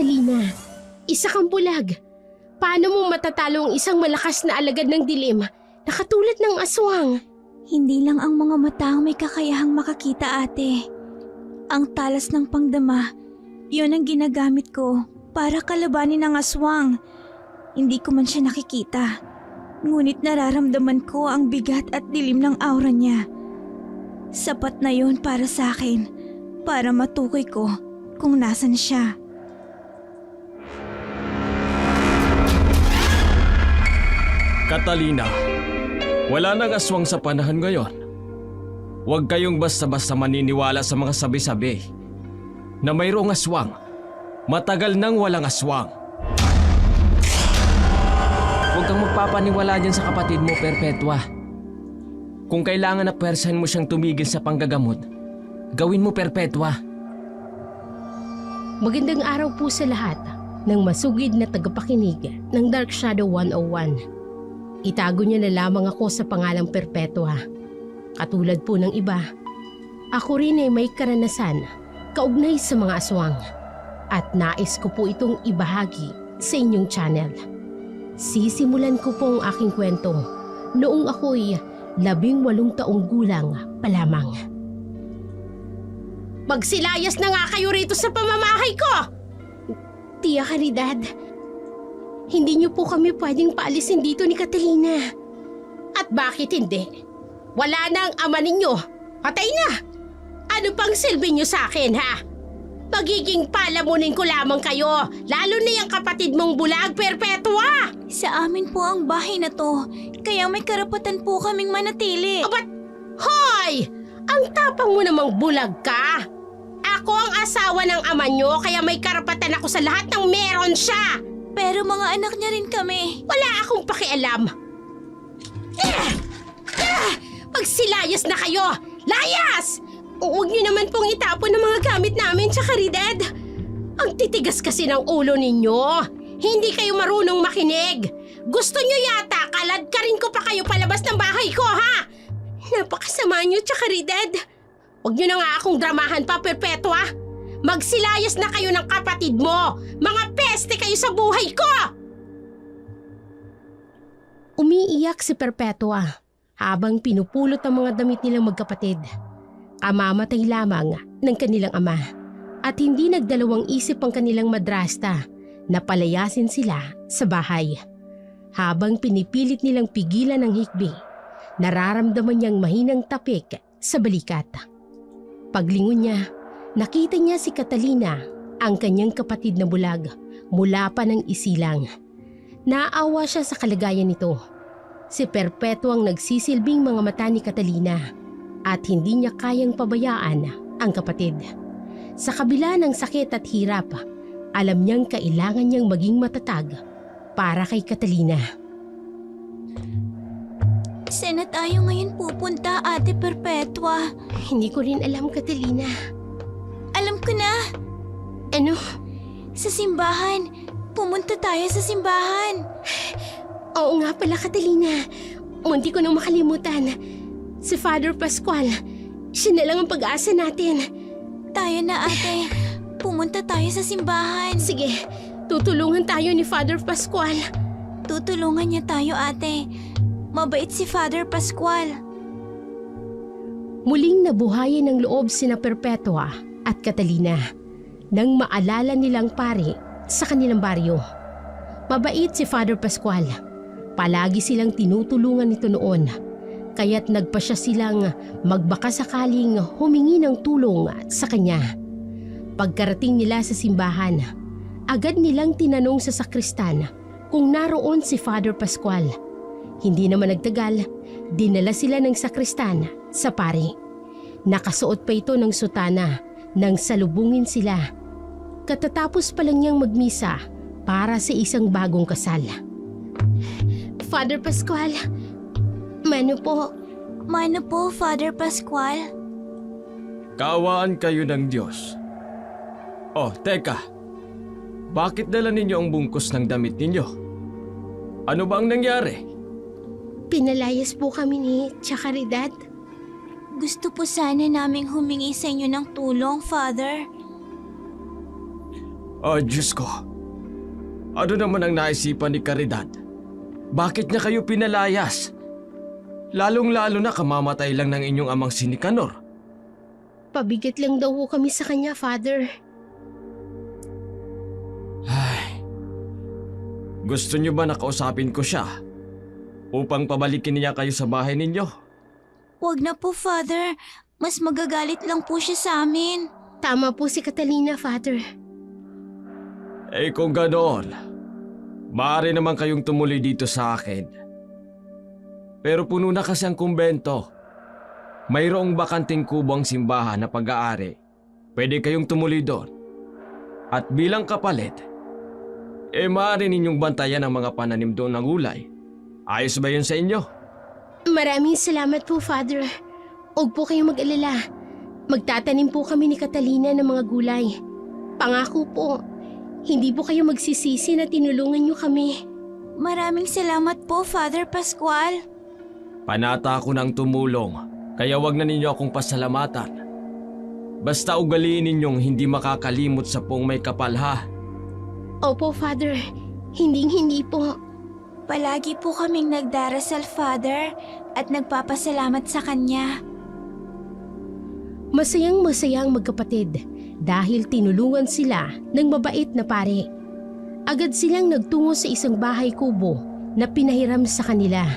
Catalina. Isa kang bulag. Paano mo matatalo ang isang malakas na alagad ng dilim na katulad ng aswang? Hindi lang ang mga mata ang may kakayahang makakita, ate. Ang talas ng pangdama, yun ang ginagamit ko para kalabanin ang aswang. Hindi ko man siya nakikita. Ngunit nararamdaman ko ang bigat at dilim ng aura niya. Sapat na yun para sa akin, para matukoy ko kung nasan siya. Catalina, wala nang aswang sa panahon ngayon. Huwag kayong basta-basta maniniwala sa mga sabi-sabi na mayroong aswang. Matagal nang walang aswang. Huwag kang magpapaniwala dyan sa kapatid mo, Perpetua. Kung kailangan na persahin mo siyang tumigil sa panggagamot, gawin mo, Perpetua. Magandang araw po sa lahat ng masugid na tagapakinig ng Dark Shadow 101. Itago niya na lamang ako sa pangalang Perpetua. Katulad po ng iba, ako rin ay may karanasan kaugnay sa mga aswang at nais ko po itong ibahagi sa inyong channel. Sisimulan ko po ang aking kwento noong ako'y 18 taong gulang pa lamang. Magsilayas na nga kayo rito sa pamamahay ko! Tia Caridad, hindi niyo po kami pwedeng paalisin dito ni Catalina. At bakit hindi? Wala na ang ama ninyo. Patay na! Ano pang silbi niyo sa akin, ha? Magiging palamunin ko lamang kayo, lalo na yung kapatid mong bulag, Perpetua! Sa amin po ang bahay na to, kaya may karapatan po kaming manatili. Abat, hoy! Ang tapang mo namang bulag ka! Ako ang asawa ng ama niyo, kaya may karapatan ako sa lahat ng meron siya! Pero mga anak niya rin kami. Wala akong pakialam. Magsilayas na kayo! Layas! Huwag niyo naman pong itapon ang mga gamit namin, tsaka Caridad. Ang titigas kasi ng ulo ninyo. Hindi kayo marunong makinig. Gusto niyo yata kaladkarin ko pa kayo palabas ng bahay ko, ha? Napakasama niyo, tsaka Caridad. Huwag niyo na nga akong dramahan pa, Perpetua. Magsilayas na kayo ng kapatid mo! Mga peste kayo sa buhay ko! Umiiyak si Perpetua habang pinupulot ang mga damit nilang magkapatid. Kamamatay lamang ng kanilang ama at hindi nagdalawang isip ang kanilang madrasta na palayasin sila sa bahay. Habang pinipilit nilang pigilan ang hikbi, nararamdaman niyang mahinang tapik sa balikat. Paglingon niya, nakita niya si Catalina, ang kanyang kapatid na bulag, mula pa ng isilang. Naawa siya sa kalagayan nito. Si Perpetua ang nagsisilbing mga mata ni Catalina at hindi niya kayang pabayaan ang kapatid. Sa kabila ng sakit at hirap, alam niyang kailangan niyang maging matatag para kay Catalina. Saan na tayo ngayon pupunta, Ate Perpetua? Hindi ko rin alam, Catalina. Alam ko na! Ano? Sa simbahan! Pumunta tayo sa simbahan! Oo nga pala, Catalina. Munti ko nang makalimutan. Si Father Pascual, siya na lang ang pag-asa natin. Tayo na, ate. Pumunta tayo sa simbahan. Sige, tutulungan tayo ni Father Pascual. Tutulungan niya tayo, ate. Mabait si Father Pascual. Muling nabuhayan ng loob sina Perpetua at Catalina nang maalala nilang pare sa kanilang baryo. Mabait si Father Pascual. Palagi silang tinutulungan nito noon, kaya't nagpasya silang magbaka sakaling humingi ng tulong sa kanya. Pagkarating nila sa simbahan, agad nilang tinanong sa sakristan kung naroon si Father Pascual. Hindi naman nagtagal, dinala sila ng sakristan sa pari. Nakasuot pa ito ng sutana nang salubungin sila. Katatapos pa lang niyang magmisa para sa isang bagong kasal. Father Pascual, mano po. Mano po, Father Pascual? Kaawaan kayo ng Diyos. Oh, teka. Bakit dala ninyo ang bungkus ng damit ninyo? Ano ba ang nangyari? Pinalayas po kami ni Caridad. Gusto po sana naming humingi sa inyo ng tulong, Father. Oh, Diyos ko. Ano naman ang naisipan ni Caridad? Bakit niya kayo pinalayas? Lalong-lalo na kamamatay lang ng inyong amang si Nicanor. Pabigat lang daw ho kami sa kanya, Father. Ay, gusto niyo ba nakausapin ko siya upang pabalikin niya kayo sa bahay ninyo? Wag na po, Father. Mas magagalit lang po siya sa amin. Tama po si Catalina, Father. Eh kung ganoon, maaari naman kayong tumuloy dito sa akin. Pero puno na kasi ang kumbento. Mayroong bakanting kubo ang simbahan na pag-aari. Pwede kayong tumuloy doon. At bilang kapalit, maaari ninyong bantayan ang mga pananim doon ng gulay. Ayos ba yun sa inyo? Maraming salamat po, Father. Huwag po kayong mag-alala. Magtatanim po kami ni Catalina ng mga gulay. Pangako po, hindi po kayo magsisisi na tinulungan niyo kami. Maraming salamat po, Father Pascual. Panata ako ng tumulong, kaya wag na ninyo akong pasalamatan. Basta ugaliin ninyong hindi makakalimot sa pong may kapal, ha? Opo, Father. Hinding-hindi po. Palagi po kaming nagdarasal, Father, at nagpapasalamat sa Kanya. Masayang-masayang magkapatid dahil tinulungan sila ng mabait na pare. Agad silang nagtungo sa isang bahay kubo na pinahiram sa kanila.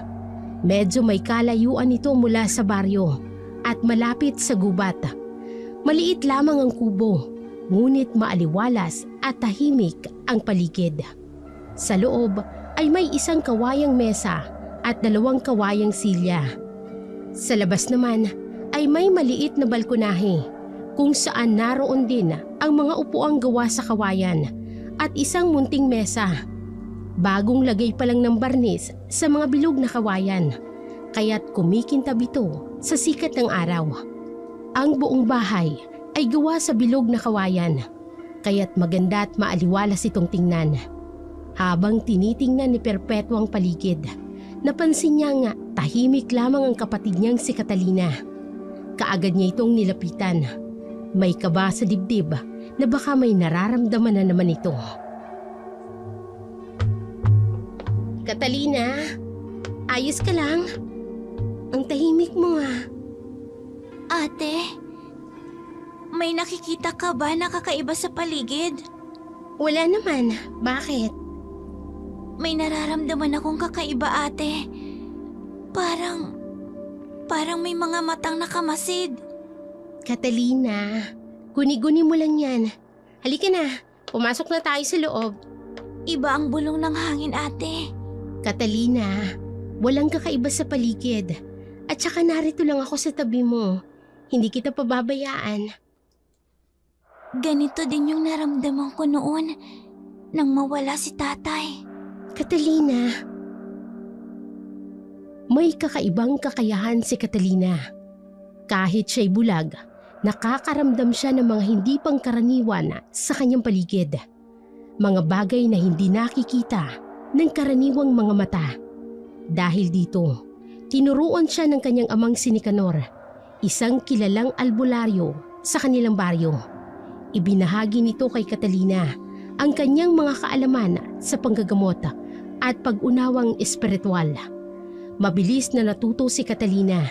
Medyo may kalayuan ito mula sa baryo at malapit sa gubat. Maliit lamang ang kubo, ngunit maaliwalas at tahimik ang paligid. Sa loob ay may isang kawayang mesa at 2 kawayang silya. Sa labas naman ay may maliit na balkonahe kung saan naroon din ang mga upuang gawa sa kawayan at isang munting mesa. Bagong lagay pa lang ng barnis sa mga bilog na kawayan, kaya't kumikintab ito sa sikat ng araw. Ang buong bahay ay gawa sa bilog na kawayan, kaya't maganda at maaliwalas itong tingnan. Habang tinitingnan ni Perpetua ang paligid, napansin niya nga tahimik lamang ang kapatid niyang si Catalina. Kaagad niya itong nilapitan. May kaba sa dibdib na baka may nararamdaman na naman ito. Catalina, ayos ka lang? Ang tahimik mo ah. Ate, may nakikita ka ba na kakaiba sa paligid? Wala naman. Bakit? May nararamdaman akong kakaiba, ate. Parang may mga matang nakamasid. Catalina, guni-guni mo lang yan. Halika na, pumasok na tayo sa loob. Iba ang bulong ng hangin, ate. Catalina, walang kakaiba sa paligid. At saka narito lang ako sa tabi mo. Hindi kita pababayaan. Ganito din yung naramdaman ko noon nang mawala si tatay. Catalina. May kakaibang kakayahan si Catalina. Kahit siya'y bulag, nakakaramdam siya ng mga hindi pangkaraniwan sa kanyang paligid. Mga bagay na hindi nakikita ng karaniwang mga mata. Dahil dito, tinuruan siya ng kanyang amang si Nicanor, isang kilalang albularyo sa kanilang baryo. Ibinahagi nito kay Catalina ang kanyang mga kaalaman sa panggagamot at pag-unawang espiritual. Mabilis na natuto si Catalina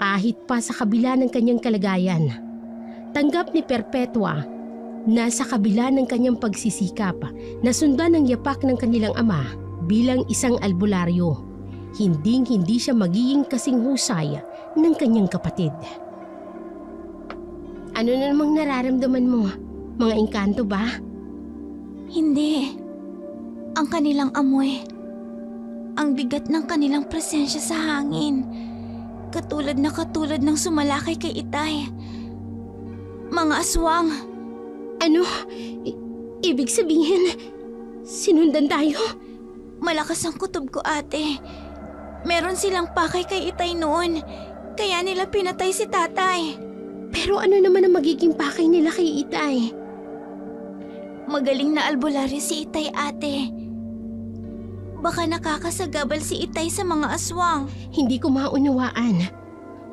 kahit pa sa kabila ng kanyang kalagayan. Tanggap ni Perpetua na sa kabila ng kanyang pagsisikap na sundan ang yapak ng kanilang ama bilang isang albularyo, hinding-hindi siya magiging kasing husay ng kanyang kapatid. Ano na namang nararamdaman mo? Mga engkanto ba? Hindi. Ang kanilang amoy. Ang bigat ng kanilang presensya sa hangin. Katulad ng sumalakay kay Itay. Mga aswang. Ano? Ibig sabihin, sinundan tayo? Malakas ang kutob ko, ate. Meron silang pakay kay Itay noon. Kaya nila pinatay si tatay. Pero ano naman ang magiging pakay nila kay Itay? Magaling na albularyo si Itay, ate. Baka nakakasagabal si Itay sa mga aswang. Hindi ko maunawaan.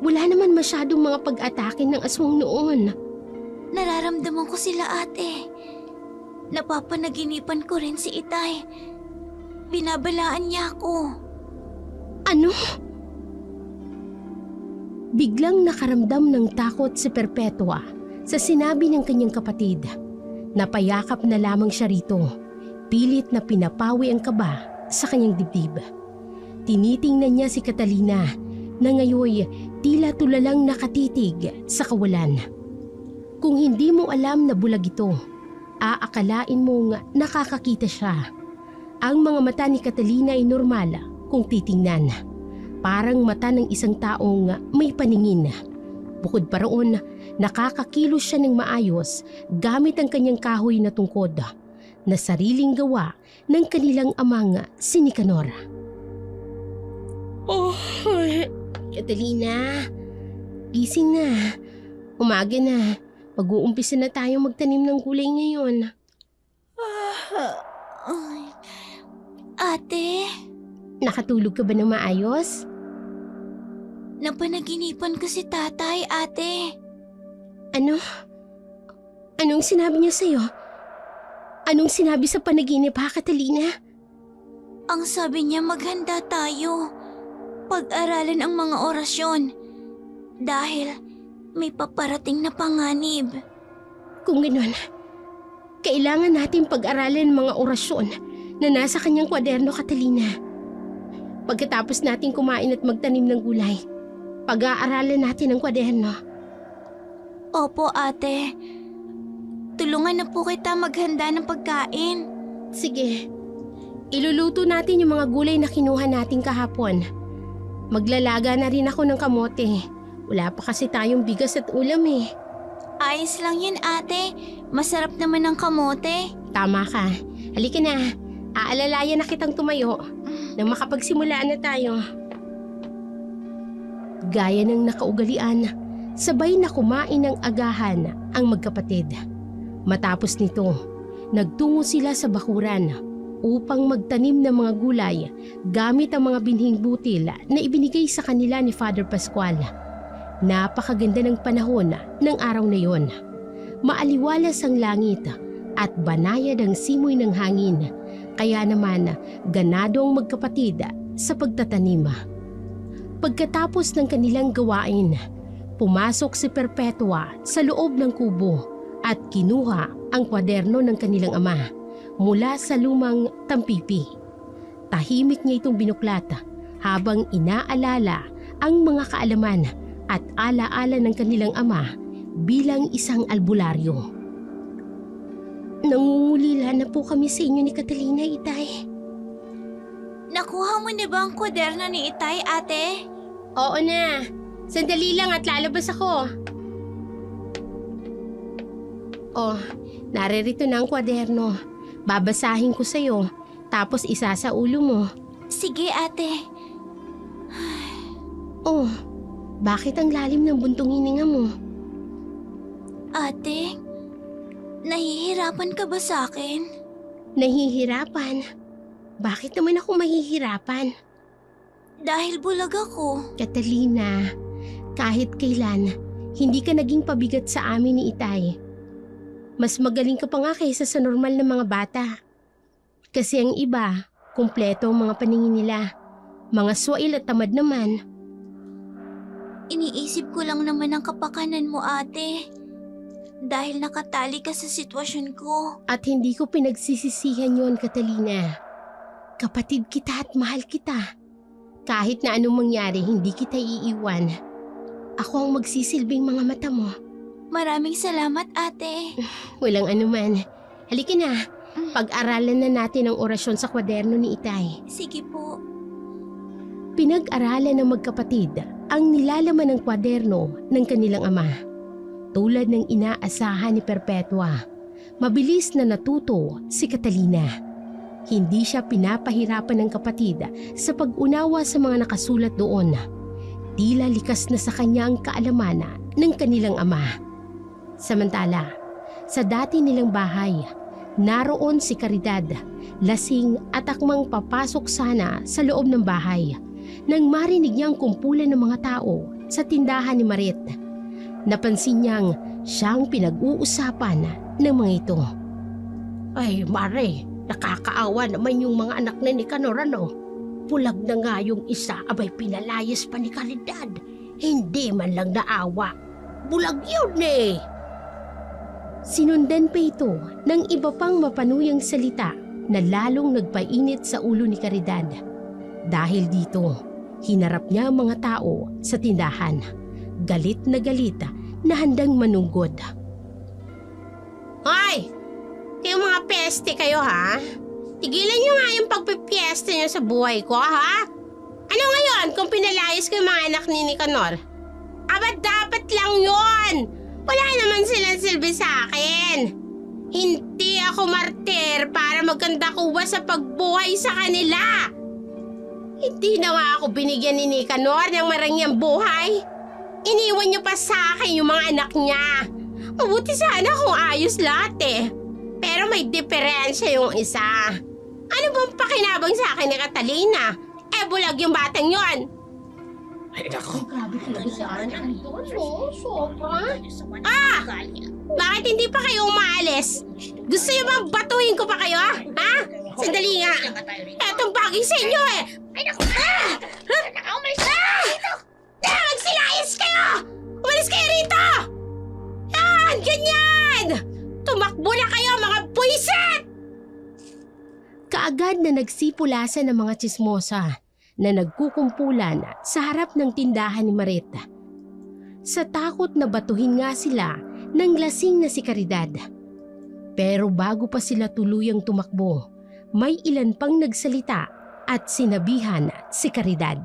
Wala naman masyadong mga pag-atake ng aswang noon. Nararamdaman ko sila, ate. Napapanaginipan ko rin si Itay. Binabalaan niya ako. Ano? Biglang nakaramdam ng takot si Perpetua sa sinabi ng kanyang kapatid. Napayakap na lamang siya rito. Pilit na pinapawi ang kaba sa kanyang dibdib. Tinitingnan niya si Catalina na ngayoy tila tulalang nakatitig sa kawalan. Kung hindi mo alam na bulag ito, aakalain mong nakakakita siya. Ang mga mata ni Catalina ay normal kung titingnan. Parang mata ng isang taong may paningin. Bukod pa roon, nakakakilos siya ng maayos gamit ang kanyang kahoy na tungkod na sariling gawa ng kanilang amang si Nicanor. Oh, Catalina, gising na. Umaga na. Pag-uumpisa na tayo magtanim ng gulay ngayon. Ate, Nakatulog ka ba ng maayos? napanaginipan ko si tatay, ate. Ano? Anong sinabi niya sa'yo? Anong sinabi sa panaginip ha, Catalina? Ang sabi niya maghanda tayo. Pag-aralan ang mga orasyon. Dahil may paparating na panganib. Kung gano'n, kailangan natin pag-aralan ang mga orasyon na nasa kanyang kwaderno, Catalina. Pagkatapos natin kumain at magtanim ng gulay, pag-aaralan natin ang kwaderno. Opo, ate. Tulungan na po kita maghanda ng pagkain. Sige, iluluto natin yung mga gulay na kinuha natin kahapon. Maglalaga na rin ako ng kamote. Wala pa kasi tayong bigas at ulam eh. Ayos lang yun, ate. Masarap naman ang kamote. Tama ka. Halika na. Aalalayan na kitang tumayo nang makapagsimula na tayo. Gaya ng nakaugalian, sabay na kumain ng agahan ang magkapatid. Matapos nito, nagtungo sila sa bakuran upang magtanim ng mga gulay gamit ang mga binhing butil na ibinigay sa kanila ni Father Pascual. Napakaganda ng panahon ng araw na yon. Maaliwalas ang langit at banayad ang simoy ng hangin. Kaya naman ganado ang magkapatid sa pagtatanim. Pagkatapos ng kanilang gawain, pumasok si Perpetua sa loob ng kubo at kinuha ang kwaderno ng kanilang ama mula sa lumang tampipi. Tahimik niya itong binuklat habang inaalala ang mga kaalaman at alaala ng kanilang ama bilang isang albularyo. Nangungulila na po kami sa inyo ni Catalina, Itay. Nakuha mo na ba ang kwaderno ni Itay, ate? Oo na. Sandali lang at lalabas ako. Oh, naririto na ang kwaderno. Babasahin ko sa'yo, tapos isa sa ulo mo. Sige, ate. Oh, bakit ang lalim ng buntong hininga mo? Ate, nahihirapan ka ba sa akin? Nahihirapan? Bakit naman ako mahihirapan? Dahil bulag ako. Catalina, kahit kailan, hindi ka naging pabigat sa amin ni Itay. Mas magaling ka pa nga kaysa sa normal na mga bata. Kasi ang iba, kumpleto ang mga paningin nila. Mga swail at tamad naman. Iniisip ko lang naman ang kapakanan mo, ate. Dahil nakatali ka sa sitwasyon ko. At hindi ko pinagsisisihan yon, Catalina. Kapatid kita at mahal kita. Kahit na anong mangyari, hindi kita iiwan. Ako ang magsisilbing mga mata mo. Maraming salamat, ate. Walang anuman. Halika na. Pag-aralan na natin ang orasyon sa kwaderno ni Itay. Sige po. Pinag-aralan ng magkapatid ang nilalaman ng kwaderno ng kanilang ama. Tulad ng inaasahan ni Perpetua, mabilis na natuto si Catalina. Hindi siya pinapahirapan ng kapatid sa pag-unawa sa mga nakasulat doon. Tila likas na sa kanya ang kaalaman ng kanilang ama. Samantala, sa dati nilang bahay, naroon si Caridad, lasing at akmang papasok sana sa loob ng bahay nang marinig niya ang kumpulan ng mga tao sa tindahan ni Marit. Napansin niyang siyang pinag-uusapan ng mga ito. Ay, Mare, nakakaawa naman yung mga anak na ni Kanor, ano? Bulag na nga yung isa, abay pinalayas pa ni Caridad. Hindi man lang naawa. Bulag yun eh! Sinundan pa ito ng iba pang mapanuyang salita na lalong nagpainit sa ulo ni Caridad. Dahil dito, hinarap niya ang mga tao sa tindahan. Galit na handang manunggod. Hoy! Kayong mga peste kayo, ha? Tigilan niyo nga yung pagpipiesta niyo sa buhay ko, ha? Ano ngayon kung pinalayas ko yung mga anak ni Nicanor? Aba, dapat lang yun! Wala naman silang silbi sa akin. Hindi ako martir para magkanda kuwa sa pagbuhay sa kanila. Hindi na nga ako binigyan ni Nicanor ng marangyang buhay. Iniwan niyo pa sa akin yung mga anak niya. Mabuti sana kung ayos lahat eh. Pero may diferensya yung isa. Ano bang pakinabang sa akin ni Catalina? Eh, bulag yung batang yon. Ay, nako. Grabe talaga sa akin. Sobra. Ah! Bakit hindi pa kayo umaalis? Gusto niyo bang batuhin ko pa kayo? Ha? Sandali nga. Etong bagay sa inyo eh. Ay, naku. Umalis na! Magsilayas kayo! Umalis kayo rito! Yan! Ganyan! Tumakbo na kayo, mga buwisit! Kaagad na nagsipulasan ng mga tsismosa na nagkukumpulan sa harap ng tindahan ni Marita. Sa takot na batuhin nga sila ng lasing na si Caridad. Pero bago pa sila tuluyang tumakbo, may ilan pang nagsalita at sinabihan si Caridad.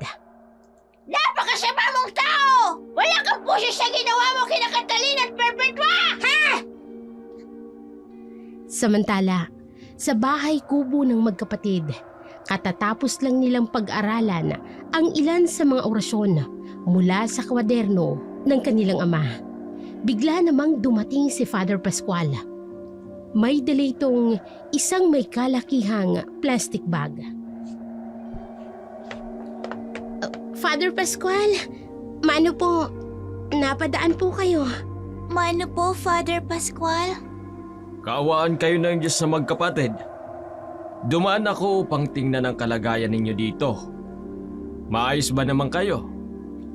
Napakasama mong tao! Wala kang puso sa ginawa mo kina Catalina at Perpetua! Ha? Samantala, sa bahay kubo ng magkapatid, katatapos lang nilang pag-aralan ang ilan sa mga orasyon mula sa kwaderno ng kanilang ama. Bigla namang dumating si Father Pascual. May dala itong isang may kalakihang plastic bag. Father Pascual, mano po, napadaan po kayo. Mano po, Father Pascual? Kaawaan kayo ng Diyos sa magkapatid. Dumaan ako upang tingnan ang kalagayan ninyo dito. Maayos ba naman kayo?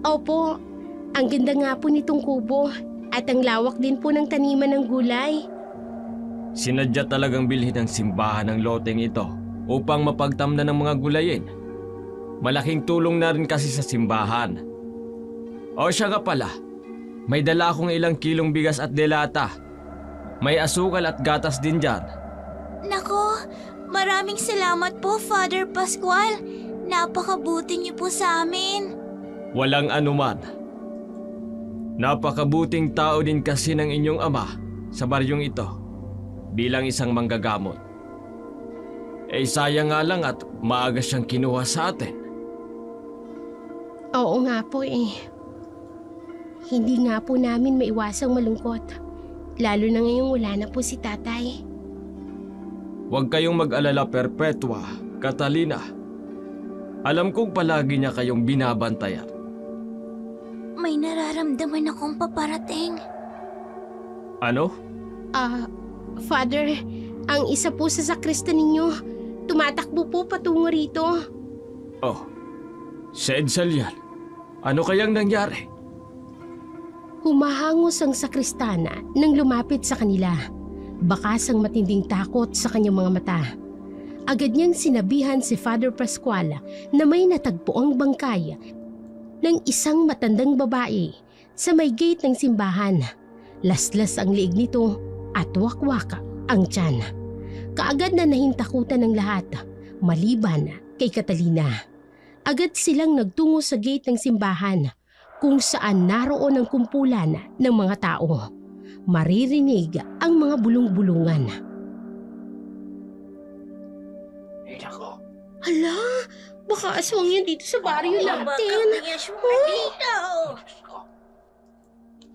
Opo, ang ganda nga po nitong kubo at ang lawak din po ng taniman ng gulay. Sinadya talagang bilhin ng simbahan ng loteng ito upang mapagtamnan ng mga gulayin. Malaking tulong na rin kasi sa simbahan. O siya nga pala, may dala akong ilang kilong bigas at delata. May asukal at gatas din dyan. Nako, maraming salamat po, Father Pascual. Napakabuti niyo po sa amin. Walang anuman. Napakabuting tao din kasi ng inyong ama sa baryong ito bilang isang manggagamot. Eh sayang nga lang at maaga siyang kinuha sa atin. Oo nga po eh. Hindi nga po namin maiwasang malungkot. Lalo na ngayong wala na po si tatay. Huwag kayong mag-alala, Perpetua, Catalina. Alam kong palagi niya kayong binabantayan. May nararamdaman akong paparating. Ano? Father, ang isa po sa sakrista ninyo, tumatakbo po patungo rito. Oh, si Edsel yan. Ano kayang nangyari? Humahangos ang sakristana nang lumapit sa kanila. Bakas ang matinding takot sa kanyang mga mata. Agad niyang sinabihan si Father Pascual na may natagpuang bangkay ng isang matandang babae sa may gate ng simbahan. Laslas ang liig nito at wakwak ang tiyan. Kaagad na nahintakutan ng lahat, maliban kay Catalina. Agad silang nagtungo sa gate ng simbahan kung saan naroon ang kumpulan ng mga tao. Maririnig ang mga bulong-bulungan. Ay, nako. Hala, baka aswang yan dito sa baryo natin.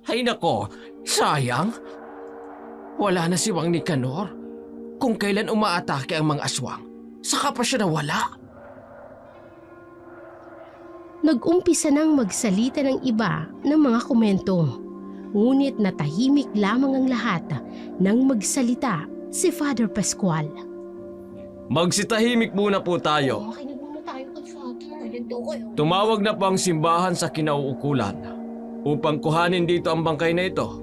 Ay, nako. Sayang. Wala na si Wang Nicanor. Kung kailan umaatake ang mga aswang, saka pa siya nawala. Nag-umpisa nang magsalita ng iba ng mga komento. Ngunit natahimik lamang ang lahat nang magsalita si Father Pascual. Magsitahimik muna po tayo. Makinig muna tayo kay Father. Tumawag na po ang simbahan sa kinauukulan upang kuhanin dito ang bangkay na ito.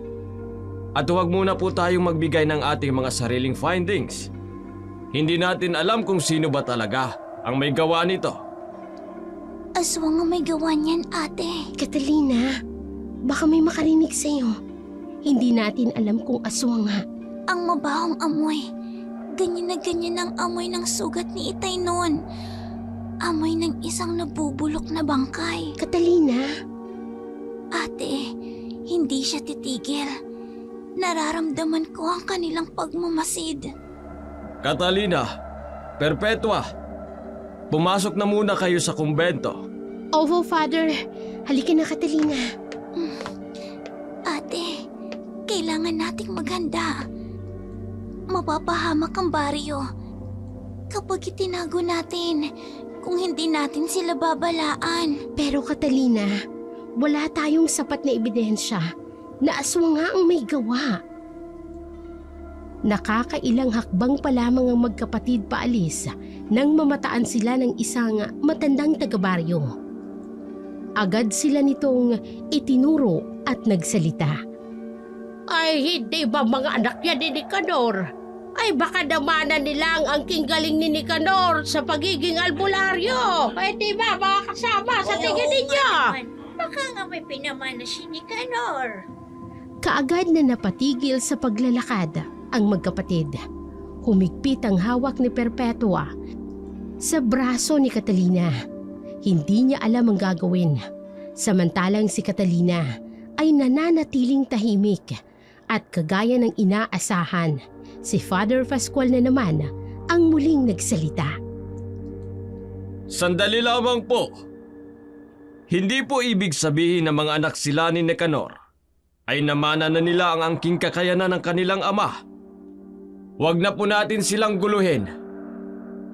At huwag muna po tayong magbigay ng ating mga sariling findings. Hindi natin alam kung sino ba talaga ang may gawa nito. Aswang ang may gawa niyan, ate. Catalina, baka may makarinig sa'yo. Hindi natin alam kung aswang nga. Ang mabahong amoy. Ganyan na ganyan ang amoy ng sugat ni Itay noon. Amoy ng isang nabubulok na bangkay. Catalina, Ate, hindi siya titigil. Nararamdaman ko ang kanilang pagmamasid. Catalina, Perpetua, pumasok na muna kayo sa kumbento. Opo, Father. Halika na, Catalina. Ate, kailangan nating maghanda. Mapapahamak ang baryo. Kapag itinago natin, kung hindi natin sila babalaan. Pero Catalina, wala tayong sapat na ebidensya na aswang nga ang may gawa. Nakakailang hakbang pa lamang ang magkapatid paalis nang mamataan sila ng isang matandang taga-baryo. Agad sila nitong itinuro at nagsalita. Ay, hindi ba mga anak niya ni Nicanor? Ay, baka damanan nila ang angking galing ni Nicanor sa pagiging albularyo. Ay, di ba mga kasama sa tingin ninyo? Baka nga may pinamana si Nicanor. Kaagad na napatigil sa paglalakad ang magkapatid. Humigpit ang hawak ni Perpetua sa braso ni Catalina. Hindi niya alam ang gagawin. Samantalang si Catalina ay nananatiling tahimik at kagaya ng inaasahan, si Father Pascual na naman ang muling nagsalita. Sandali lamang po. Hindi po ibig sabihin na mga anak sila ni Nicanor ay namana na nila ang angking kakayanan ng kanilang ama. Huwag na po natin silang guluhin.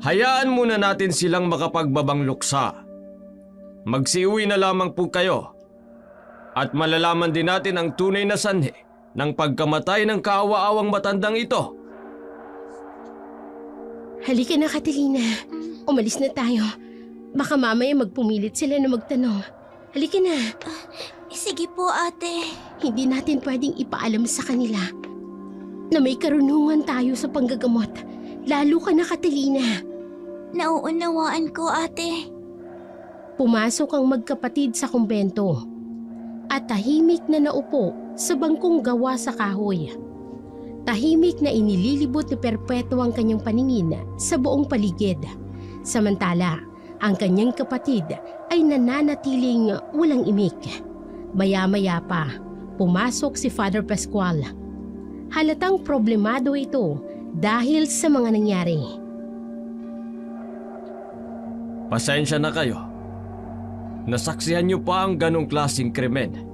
Hayaan muna natin silang makapagbabang luksa. Magsiuwi na lamang po kayo. At malalaman din natin ang tunay na sanhi ng pagkamatay ng kaawa-awang matandang ito. Halika na, Catalina. Umalis na tayo. Baka mamaya magpumilit sila na magtanong. Halika na. Sige po, ate. Hindi natin pwedeng ipaalam sa kanila na may karunungan tayo sa panggagamot. Lalo ka na, Catalina. Nauunawaan ko, ate. Pumasok ang magkapatid sa kumbento at tahimik na naupo sa bangkong gawa sa kahoy. Tahimik na inililibot ni Perpetua ang kanyang paningin sa buong paligid. Samantala, ang kanyang kapatid ay nananatiling walang imik. Maya-maya pa, pumasok si Father Pascual. Halatang problemado ito dahil sa mga nangyari. Pasensya na kayo. Nasaksihan niyo pa ang ganong klaseng krimen.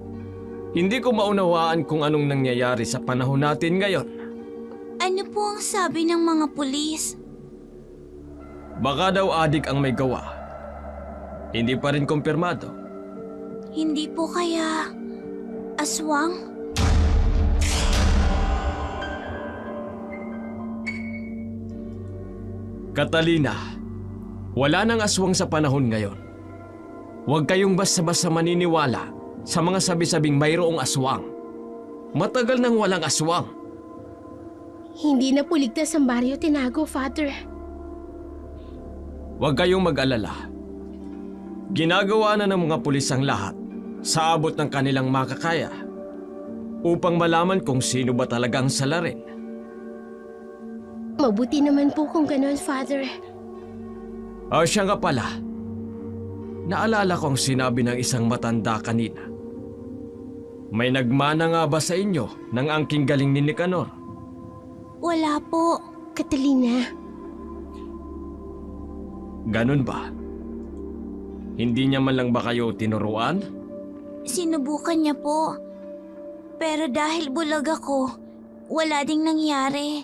Hindi ko maunawaan kung anong nangyayari sa panahon natin ngayon. Ano po ang sabi ng mga pulis? Baka daw adik ang may gawa. Hindi pa rin kumpirmado. Hindi po kaya aswang? Catalina, wala nang aswang sa panahon ngayon. Huwag kayong basta-basta maniniwala sa mga sabi-sabing mayroong aswang. Matagal nang walang aswang. Hindi na po ligtas ang baryo tinago, Father. Huwag kayong mag-alala. Ginagawa na ng mga pulis ang lahat sa abot ng kanilang makakaya upang malaman kung sino ba talagang salarin. Mabuti naman po kung ganon, Father. O siya nga pala. Naalala ko ang sinabi ng isang matanda kanina. May nagmana nga ba sa inyo ng angking galing ni Nicanor? Wala po. Catalina, Ganun ba? Hindi niya man lang ba kayo tinuruan? Sinubukan niya po. Pero dahil bulag ako, wala ding nangyari.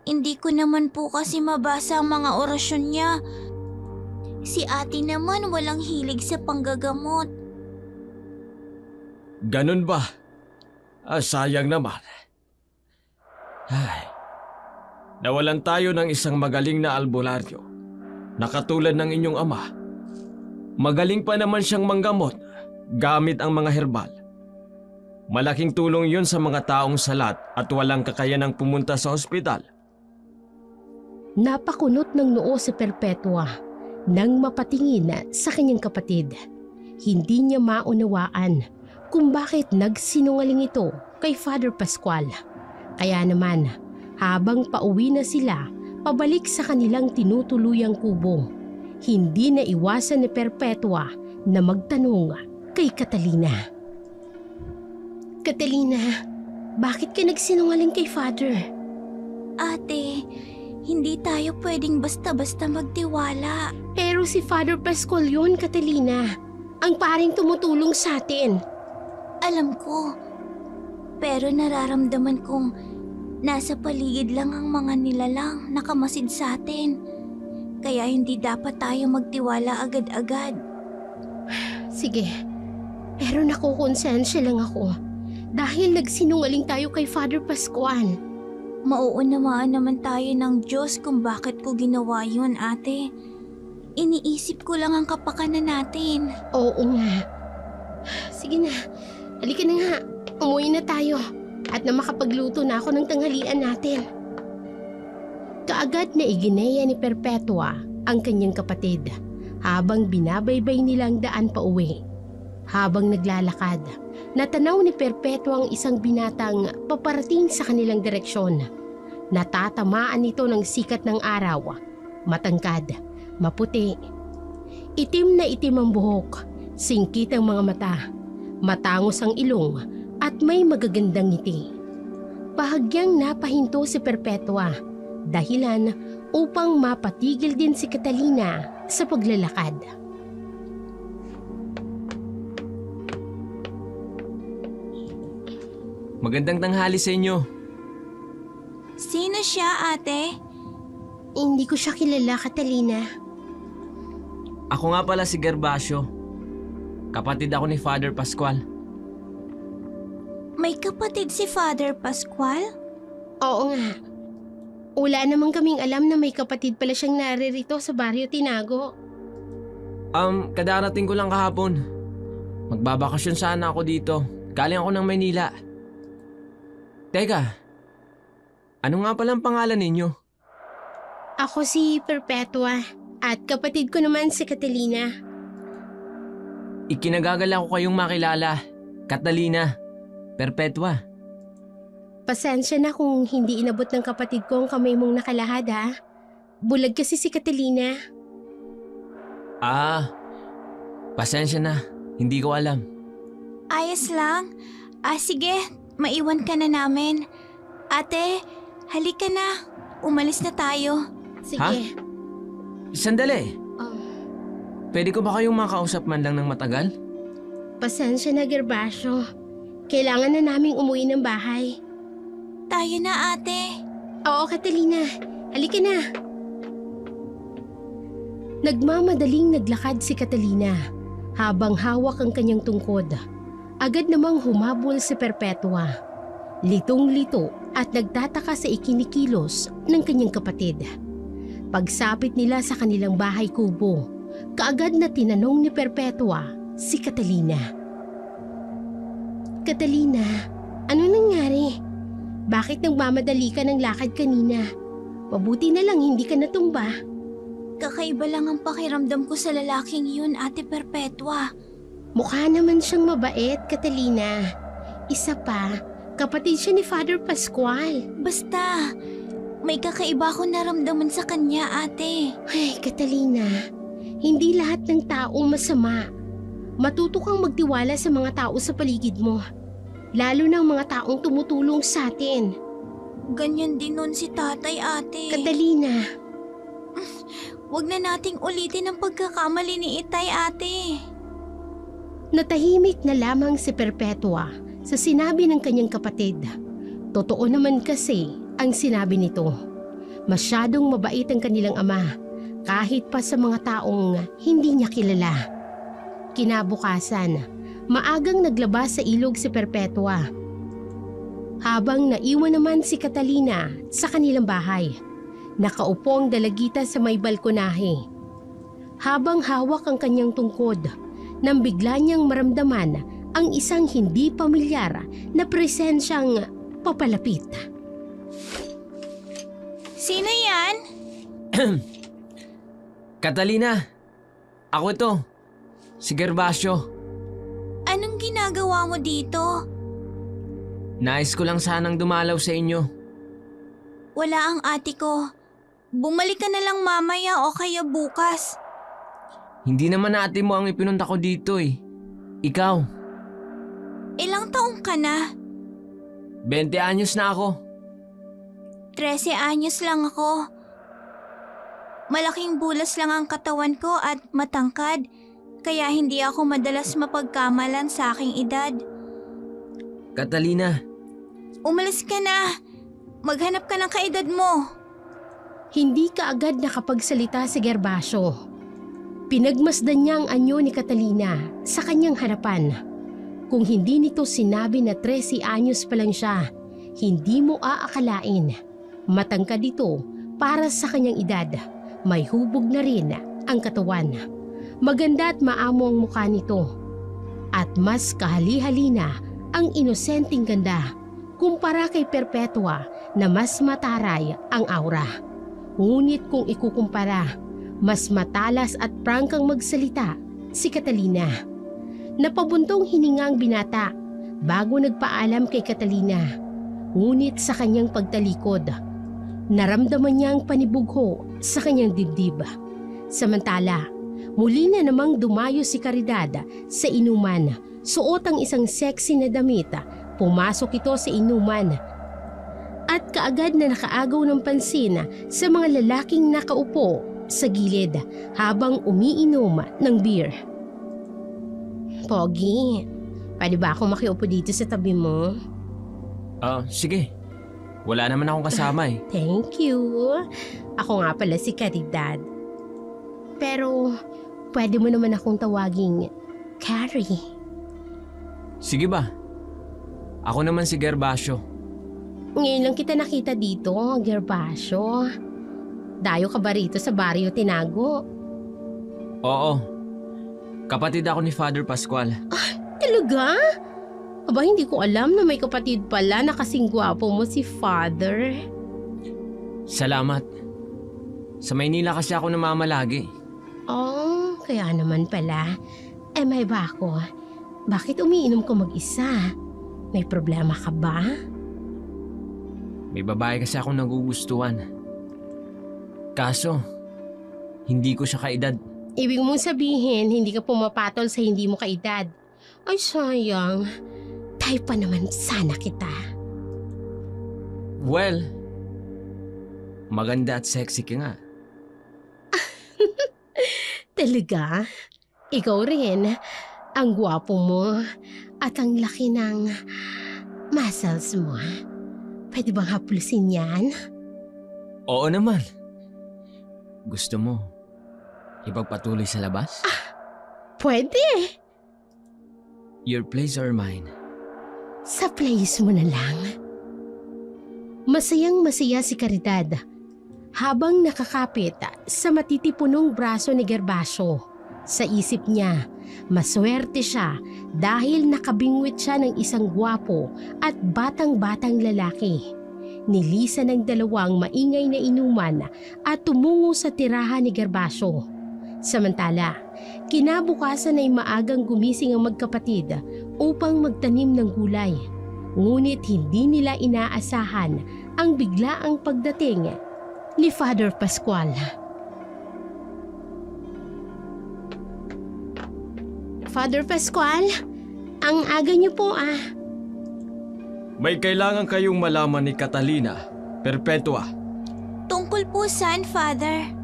Hindi ko naman po kasi mabasa ang mga orasyon niya. Si ate naman walang hilig sa panggagamot. Ganun ba? Sayang naman. Ay, Nawalan tayo ng isang magaling na albularyo na katulad ng inyong ama. Magaling pa naman siyang manggamot gamit ang mga herbal. Malaking tulong yun sa mga taong salat at walang kakayanang pumunta sa ospital. Napakunot ng noo si Perpetua nang mapatingin sa kanyang kapatid. Hindi niya maunawaan kung bakit nagsinungaling ito kay Father Pascual. Kaya naman, habang pauwi na sila pabalik sa kanilang tinutuluyang kubo, hindi na iwasan ni Perpetua na magtanong kay Catalina. Catalina, bakit ka nagsinungaling kay Father? Ate, hindi tayo pwedeng basta-basta magtiwala. Pero si Father Pascual yun, Catalina. Ang paring tumutulong sa atin. Alam ko, pero nararamdaman kong nasa paligid lang ang mga nilalang nakamasid sa atin. Kaya hindi dapat tayo magtiwala agad-agad. Sige, pero nakukonsensya lang ako dahil nagsinungaling tayo kay Father Pascual. Mauunawaan naman tayo ng Diyos kung bakit ko ginawa yun, ate. Iniisip ko lang ang kapakanan natin. Oo nga. Sige na, halika na nga. Umuwi na tayo at na makapagluto na ako ng tanghalian natin. Kaagad na igineya ni Perpetua ang kanyang kapatid habang binabaybay nilang daan pa uwi. Habang naglalakad, natanaw ni Perpetua ang isang binatang paparating sa kanilang direksyon. Natatamaan ito ng sikat ng araw. Matangkad, maputi. Itim na itim ang buhok, singkit ang mga mata, matangos ang ilong at may magagandang ngiti. Bahagyang napahinto si Perpetua, dahilan upang mapatigil din si Catalina sa paglalakad. Magandang tanghali sa inyo. Sino siya, ate? Hindi ko siya kilala, Catalina. Ako nga pala si Gervasio. Kapatid ako ni Father Pascual. May kapatid si Father Pascual? Oo nga. Wala namang kaming alam na may kapatid pala siyang naririto sa Barrio Tinago. Kadarating ko lang kahapon. Magbabakasyon sana ako dito. Galing ako ng Maynila. Teka, ano nga palang pangalan ninyo? Ako si Perpetua at kapatid ko naman si Catalina. Ikinagagalak ko kayong makilala. Catalina, Perpetua. Pasensya na kung hindi inabot ng kapatid ko ang kamay mong nakalahad ha. Bulag kasi si Catalina. Pasensya na. Hindi ko alam. Ayos lang. Sige, maiwan ka na namin. Ate, halika na. Umalis na tayo. Sige. Sandali. Oh, Pwede ko ba kayong makausap man lang ng matagal? pasensya na, Gervasio. Kailangan na naming umuwi ng bahay. Tayo na, ate. Oo, Catalina. Halika na. Nagmamadaling naglakad si Catalina habang hawak ang kanyang tungkod. Agad namang humabol si Perpetua. Litong-lito at nagtataka sa ikinikilos ng kanyang kapatid. Pagsapit nila sa kanilang bahay kubo, kaagad na tinanong ni Perpetua si Catalina. Catalina, ano nangyari? Bakit nagmamadali ka ng lakad kanina? Mabuti na lang hindi ka natumba. Kakaiba lang ang pakiramdam ko sa lalaking yun, ate Perpetua. Mukha naman siyang mabait, Catalina. Isa pa, kapatid siya ni Father Pascual. Basta, may kakaiba akong naramdaman sa kanya, ate. Ay, Catalina, hindi lahat ng tao masama. Matuto kang magtiwala sa mga tao sa paligid mo. Lalo ng mga taong tumutulong sa atin. Ganyan din nun si tatay, ate. Catalina, Huwag na nating ulitin ang pagkakamali ni Itay, ate. natahimik na lamang si Perpetua sa sinabi ng kanyang kapatid. Totoo naman kasi ang sinabi nito. Masyadong mabait ang kanilang ama kahit pa sa mga taong hindi niya kilala. Kinabukasan, maagang naglabas sa ilog si Perpetua. Habang naiwan naman si Catalina sa kanilang bahay, Nakaupo ang dalagita sa may balkonahe. Habang hawak ang kanyang tungkod, nang bigla niyang maramdaman ang isang hindi pamilyar na presensyang papalapit. Sino yan? Catalina! Ako ito. Si Gervasio. Anong ginagawa mo dito? Nais ko lang sanang dumalaw sa inyo. Wala ang ate ko. Bumalik ka na lang mamaya o kaya bukas. Hindi naman ate mo ang ipinunta ko dito eh. Ikaw. Ilang taong ka na? 20 anyos na ako. 13 anyos lang ako. Malaking bulas lang ang katawan ko at matangkad, kaya hindi ako madalas mapagkamalan sa aking edad. Catalina, Umalis ka na. Maghanap ka ng kaedad mo. Hindi kaagad nakapagsalita si Gervasio. Pinagmasdan niya ang anyo ni Catalina sa kanyang harapan. Kung hindi nito sinabi na 13 anyos pa lang siya, hindi mo aakalain. Matangkad ito para sa kanyang edad. May hubog na rin ang katawan. Maganda at maamo ang mukha nito. At mas kahali-halina ang inosenteng ganda kumpara kay Perpetua na mas mataray ang aura. Ngunit kung ikukumpara, mas matalas at prangkang magsalita si Catalina. Napabuntong hininga ang binata bago nagpaalam kay Catalina. Ngunit sa kanyang pagtalikod, naramdaman niya ang panibugho sa kanyang dibdib. Samantala, muli na namang dumayo si Caridad sa inuman. Suot ang isang sexy na damit. Pumasok ito sa inuman. At kaagad na nakaagaw ng pansin sa mga lalaking nakaupo sa gilid habang umiinom ng beer. Pogi, pwede ba akong makiupo dito sa tabi mo? Sige. Wala naman akong kasama eh. Thank you. Ako nga pala si Caridad. Pero pwede mo naman akong tawaging Carrie. Sige ba? Ako naman si Gervasio. Ngayon lang kita nakita dito, Gervasio. Dayo ka ba rito sa Barrio Tinago? Oo. Kapatid ako ni Father Pascual. Talaga? Aba, hindi ko alam na may kapatid pala na kasing gwapo mo si Father. Salamat. Sa Maynila kasi ako namamalagi. Oh, kaya naman pala. May ba ako? Bakit umiinom ka mag-isa? May problema ka ba? May babae kasi akong nagugustuhan. Kaso, hindi ko siya kaedad. Ibig mong sabihin, hindi ka pumapatol sa hindi mo kaedad. Ay, sayang. Type pa naman sana kita. Well, maganda at sexy ka nga. Talaga? Ikaw rin. Ang gwapo mo at ang laki ng muscles mo. Pwede bang haplusin yan? Oo naman. Gusto mo ipagpatuloy sa labas? Pwede. Your place or mine? Sa place mo na lang. Masayang masaya si Caridad habang nakakapit sa matitipunong braso ni Gervasio. Sa isip niya, maswerte siya dahil nakabingwit siya ng isang gwapo at batang-batang lalaki. Nilisan ng dalawang maingay na inuman at tumungo sa tirahan ni Gervasio. Samantala, kinabukasan ay maagang gumising ang magkapatid upang magtanim ng gulay. Ngunit hindi nila inaasahan ang biglaang pagdating ni Father Pascual. Father Pascual, ang aga niyo po May kailangan kayong malaman ni Catalina, Perpetua, Tungkol po saan, Father?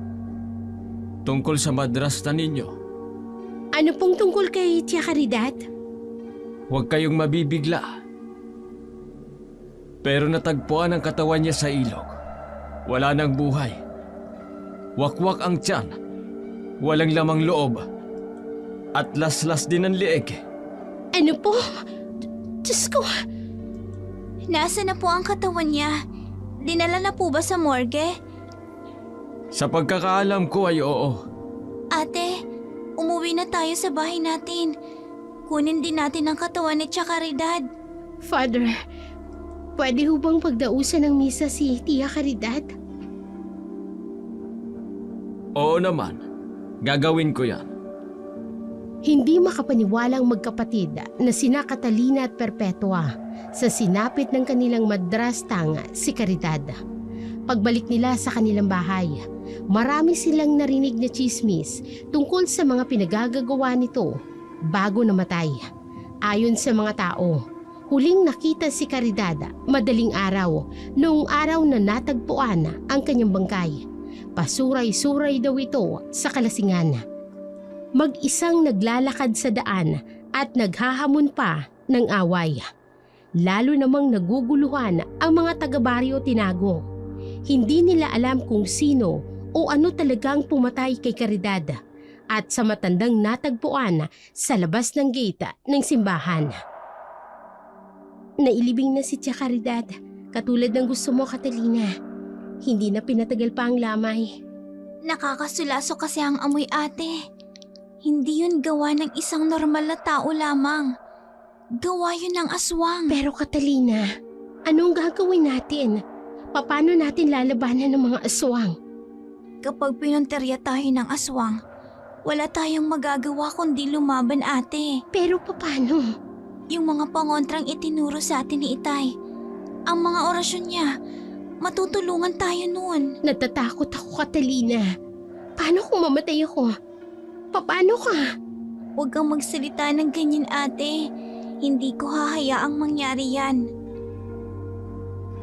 tungkol sa madrasta ninyo. Ano pong tungkol kay Tia Caridad? Huwag kayong mabibigla. Pero natagpuan ang katawan niya sa ilog. Wala nang buhay. Wakwak ang tiyan. Walang lamang loob. At laslas din ang lieg. Ano po? Diyos ko, Nasaan na po ang katawan niya? Dinala na po ba sa morgue? Sa pagkakaalam ko ay oo. Ate, umuwi na tayo sa bahay natin. Kunin din natin ang katawan ni Tia Caridad. Father, pwede ho bang pagdausan ng misa si Tia Caridad? Oo naman. Gagawin ko yan. Hindi makapaniwalang magkapatid na sina Catalina at Perpetua sa sinapit ng kanilang madrastang si Caridad. Pagbalik nila sa kanilang bahay, marami silang narinig na tsismis tungkol sa mga pinagagagawa nito bago namatay. Ayon sa mga tao, huling nakita si Caridad madaling araw noong araw na natagpuan ang kanyang bangkay. Pasuray-suray daw ito sa kalasingan. Mag-isang naglalakad sa daan at naghahamon pa ng away. Lalo namang naguguluhan ang mga taga-baryo Tinago. Hindi nila alam kung sino o ano talagang pumatay kay Caridad at sa matandang natagpuan sa labas ng gate ng simbahan. Nailibing na si Tia Caridad, katulad ng gusto mo, Catalina. Hindi na pinatagal pa ang lamay. Nakakasulaso kasi ang amoy, ate. Hindi yun gawa ng isang normal na tao lamang. Gawa yun ng aswang. Pero Catalina, anong gagawin natin? Paano natin lalabanan ng mga aswang? Kapag pinunterya tayo ng aswang, wala tayong magagawa kundi lumaban, ate. Pero paano? Yung mga pangontrang itinuro sa atin ni Itay, ang mga orasyon niya, matutulungan tayo nun. Natatakot ako, Catalina. Paano kung mamatay ako? Paano ka? Huwag kang magsalita ng ganyan, ate. Hindi ko hahayaang mangyari yan.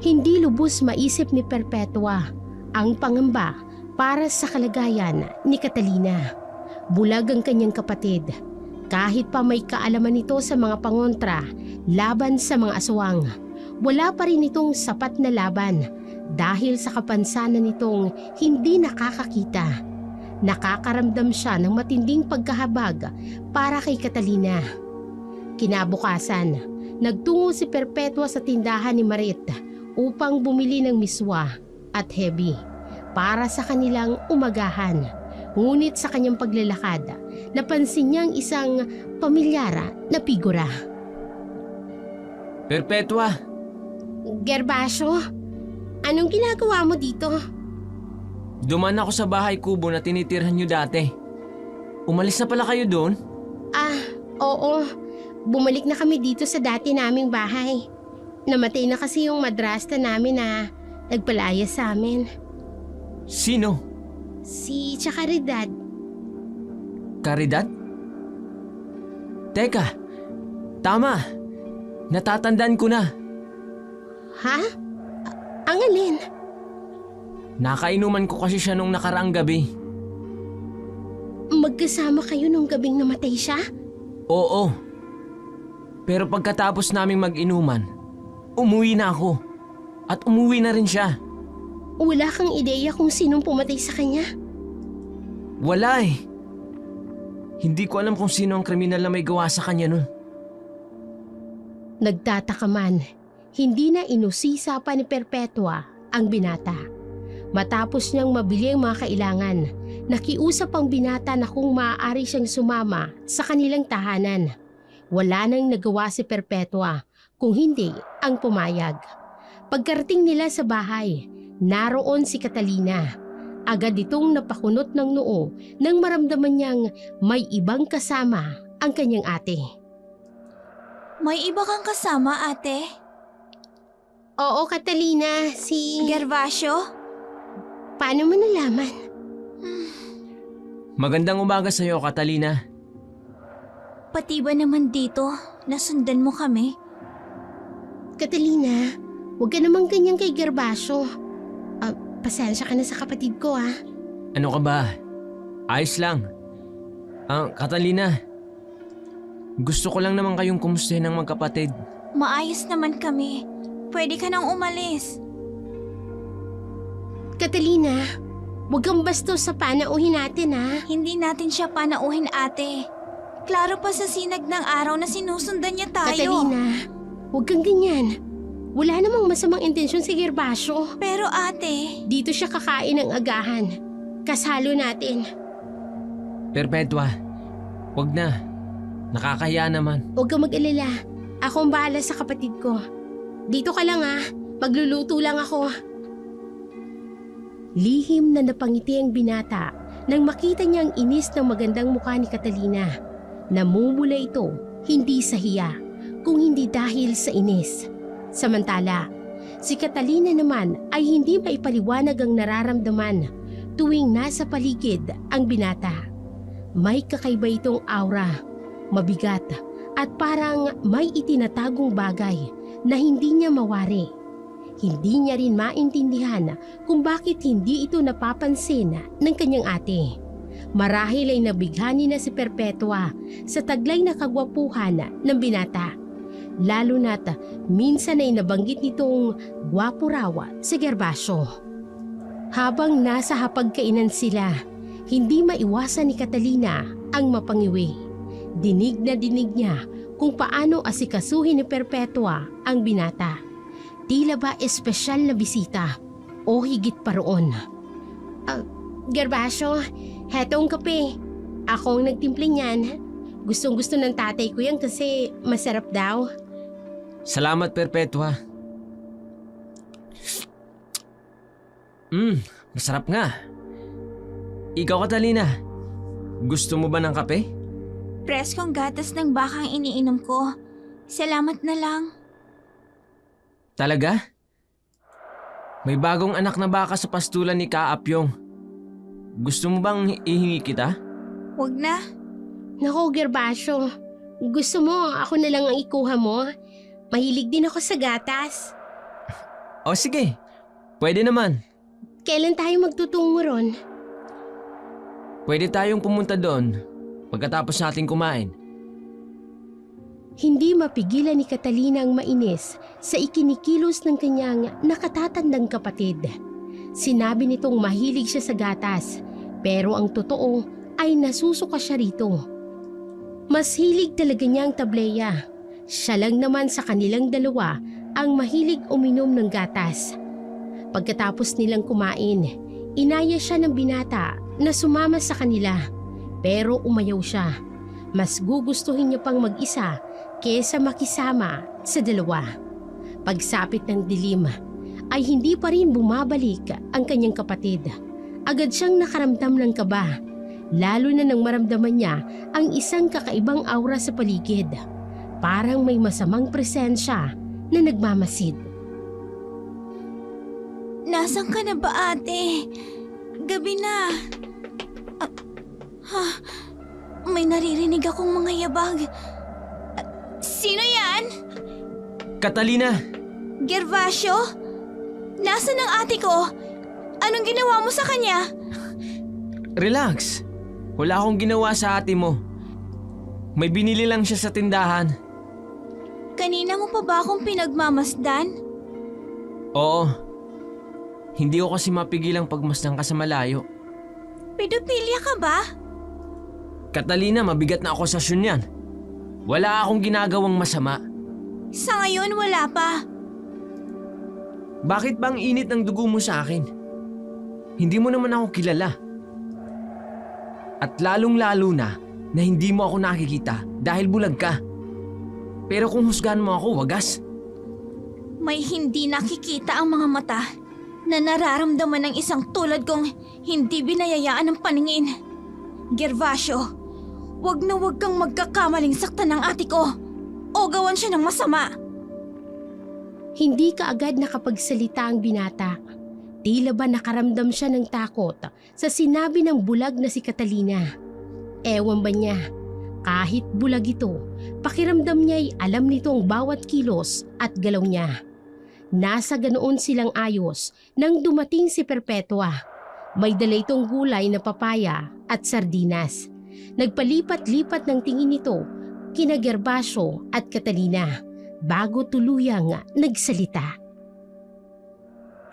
Hindi lubos maisip ni Perpetua ang pangamba para sa kalagayan ni Catalina. Bulag ang kanyang kapatid. Kahit pa may kaalaman ito sa mga pangontra laban sa mga aswang, wala pa rin itong sapat na laban dahil sa kapansanan nitong hindi nakakakita. Nakakaramdam siya ng matinding pagkahabag para kay Catalina. Kinabukasan, nagtungo si Perpetua sa tindahan ni Marit upang bumili ng miswa at hebi para sa kanilang umagahan. Ngunit sa kanyang paglalakad, napansin niyang isang pamilyara na figura. Perpetua! Gervasio, anong ginagawa mo dito? Duman ako sa bahay kubo na tinitirhan nyo dati. Umalis na pala kayo doon? Oo. Bumalik na kami dito sa dati naming bahay. Namatay na kasi yung madrasta namin na nagpalaya sa amin. Sino? Si Tia Caridad. Caridad? Teka, tama. Natatandaan ko na. Ha? Ang alin? Nakainuman ko kasi siya nung nakaraang gabi. Magkasama kayo nung gabing namatay siya? Oo. Pero pagkatapos naming mag-inuman, umuwi na ako. At umuwi na rin siya. Wala kang ideya kung sinong pumatay sa kanya? Wala eh. Hindi ko alam kung sino ang kriminal na may gawa sa kanya nun. Nagtataka man, hindi na inusisa pa ni Perpetua ang binata. Matapos niyang mabili ang mga kailangan, nakiusap ang binata na kung maaari siyang sumama sa kanilang tahanan. Wala nang nagawa si Perpetua kung hindi ang pumayag. Pagkarating nila sa bahay, naroon si Catalina. Agad itong napakunot ng noo nang maramdaman niyang may ibang kasama ang kanyang ate. May iba kang kasama, ate? Oo, Catalina, si... Gervasio? Paano mo nalaman? Magandang umaga sa'yo, Catalina. Pati ba naman dito, nasundan mo kami? Catalina, huwag ka namang ganyan kay Gervasio. Pasensya ka na sa kapatid ko, ah. Ano ka ba? Ayos lang. Catalina, gusto ko lang naman kayong kumustahin ng magkapatid. Maayos naman kami. Pwede ka nang umalis. Catalina, huwag kang bastos sa panauhin natin, ha? Hindi natin siya panauhin, ate. Klaro pa sa sinag ng araw na sinusundan niya tayo. Catalina, huwag kang ganyan. Wala namang masamang intensyon si Gervasio. Pero ate, Dito siya kakain ng agahan. kasalo natin. Perpetua, wag na. Nakakahiya naman. Huwag kang mag-alala. Ako ang bahala sa kapatid ko. Dito ka lang magluluto lang ako. Lihim na napangiti ang binata nang makita niya ang inis ng magandang mukha ni Catalina. Namumula ito hindi sa hiya, kung hindi dahil sa inis. Samantala, si Catalina naman ay hindi maipaliwanag ang nararamdaman tuwing nasa paligid ang binata. May kakaiba itong aura, mabigat at parang may itinatagong bagay na hindi niya mawari. Hindi niya rin maintindihan kung bakit hindi ito napapansin ng kanyang ate. Marahil ay nabighani na si Perpetua sa taglay na kagwapuhan ng binata. Lalo na't minsan ay nabanggit nitong gwapo raw si Gervasio. Habang nasa hapagkainan sila, hindi maiwasan ni Catalina ang mapangiwi. Dinig na dinig niya kung paano asikasuhin ni Perpetua ang binata. Tila ba espesyal na bisita o higit pa roon. Gervasio, heto ang kape. Ako ang nagtimpla niyan. Gustong gusto ng tatay ko yan kasi masarap daw. Salamat, Perpetua. Masarap nga. Ikaw, Catalina, gusto mo ba ng kape? Preskong gatas ng baka ang iniinom ko. Salamat na lang. Talaga? May bagong anak na baka sa pastulan ni Kaapyong. Gusto mo bang ihingi kita? Huwag na. Naku, Gervasio. Gusto mo ako na lang ang ikuha mo? Mahilig din ako sa gatas. O sige, pwede naman. Kailan tayo magtutungo ron? Pwede tayong pumunta doon pagkatapos natin kumain. Hindi mapigilan ni Catalina ang mainis sa ikinikilos ng kanyang nakatatandang kapatid. Sinabi nitong mahilig siya sa gatas, pero ang totoo ay nasusuka siya rito. Mas hilig talaga niya ang tableya. Siya lang naman sa kanilang dalawa ang mahilig uminom ng gatas. Pagkatapos nilang kumain, inaya siya ng binata na sumama sa kanila, pero umayaw siya. Mas gugustuhin niya pang mag-isa kesa makisama sa dalawa. Pagsapit ng dilim ay hindi pa rin bumabalik ang kanyang kapatid. Agad siyang nakaramdam ng kaba, lalo na nang maramdaman niya ang isang kakaibang aura sa paligid. Parang may masamang presensya na nagmamasid. Nasaan ka na ba, ate? Gabi na. May naririnig akong mga yabag. Sino yan? Catalina! Gervasio? Nasaan ang ate ko? Anong ginawa mo sa kanya? Relax. Wala akong ginawa sa ate mo. May binili lang siya sa tindahan. Kanina mo pa ba akong pinagmamasdan? Oo. Hindi ko kasi mapigilang pagmasdan ka sa malayo. Pedophilia ka ba? Catalina, mabigat na akusasyon yan. Wala akong ginagawang masama. Sa ngayon wala pa. Bakit ba ang init ng dugo mo sa akin? Hindi mo naman ako kilala. At lalong-lalo na hindi mo ako nakikita dahil bulag ka. Pero kung husgahan mo ako, wagas. May hindi nakikita ang mga mata na nararamdaman ng isang tulad kong hindi binayayaan ng paningin. Gervasio, wag na wag kang magkakamaling saktan ng ate ko o gawan siya ng masama. Hindi kaagad nakapagsalita ang binata. Tila ba nakaramdam siya ng takot sa sinabi ng bulag na si Catalina. Ewan ba niya, kahit bulag ito, pakiramdam niya'y alam nito ang bawat kilos at galaw niya. Nasa ganoon silang ayos nang dumating si Perpetua. May dala itong gulay na papaya at sardinas. Nagpalipat-lipat ng tingin nito kina Gervasio at Catalina bago tuluyang nagsalita.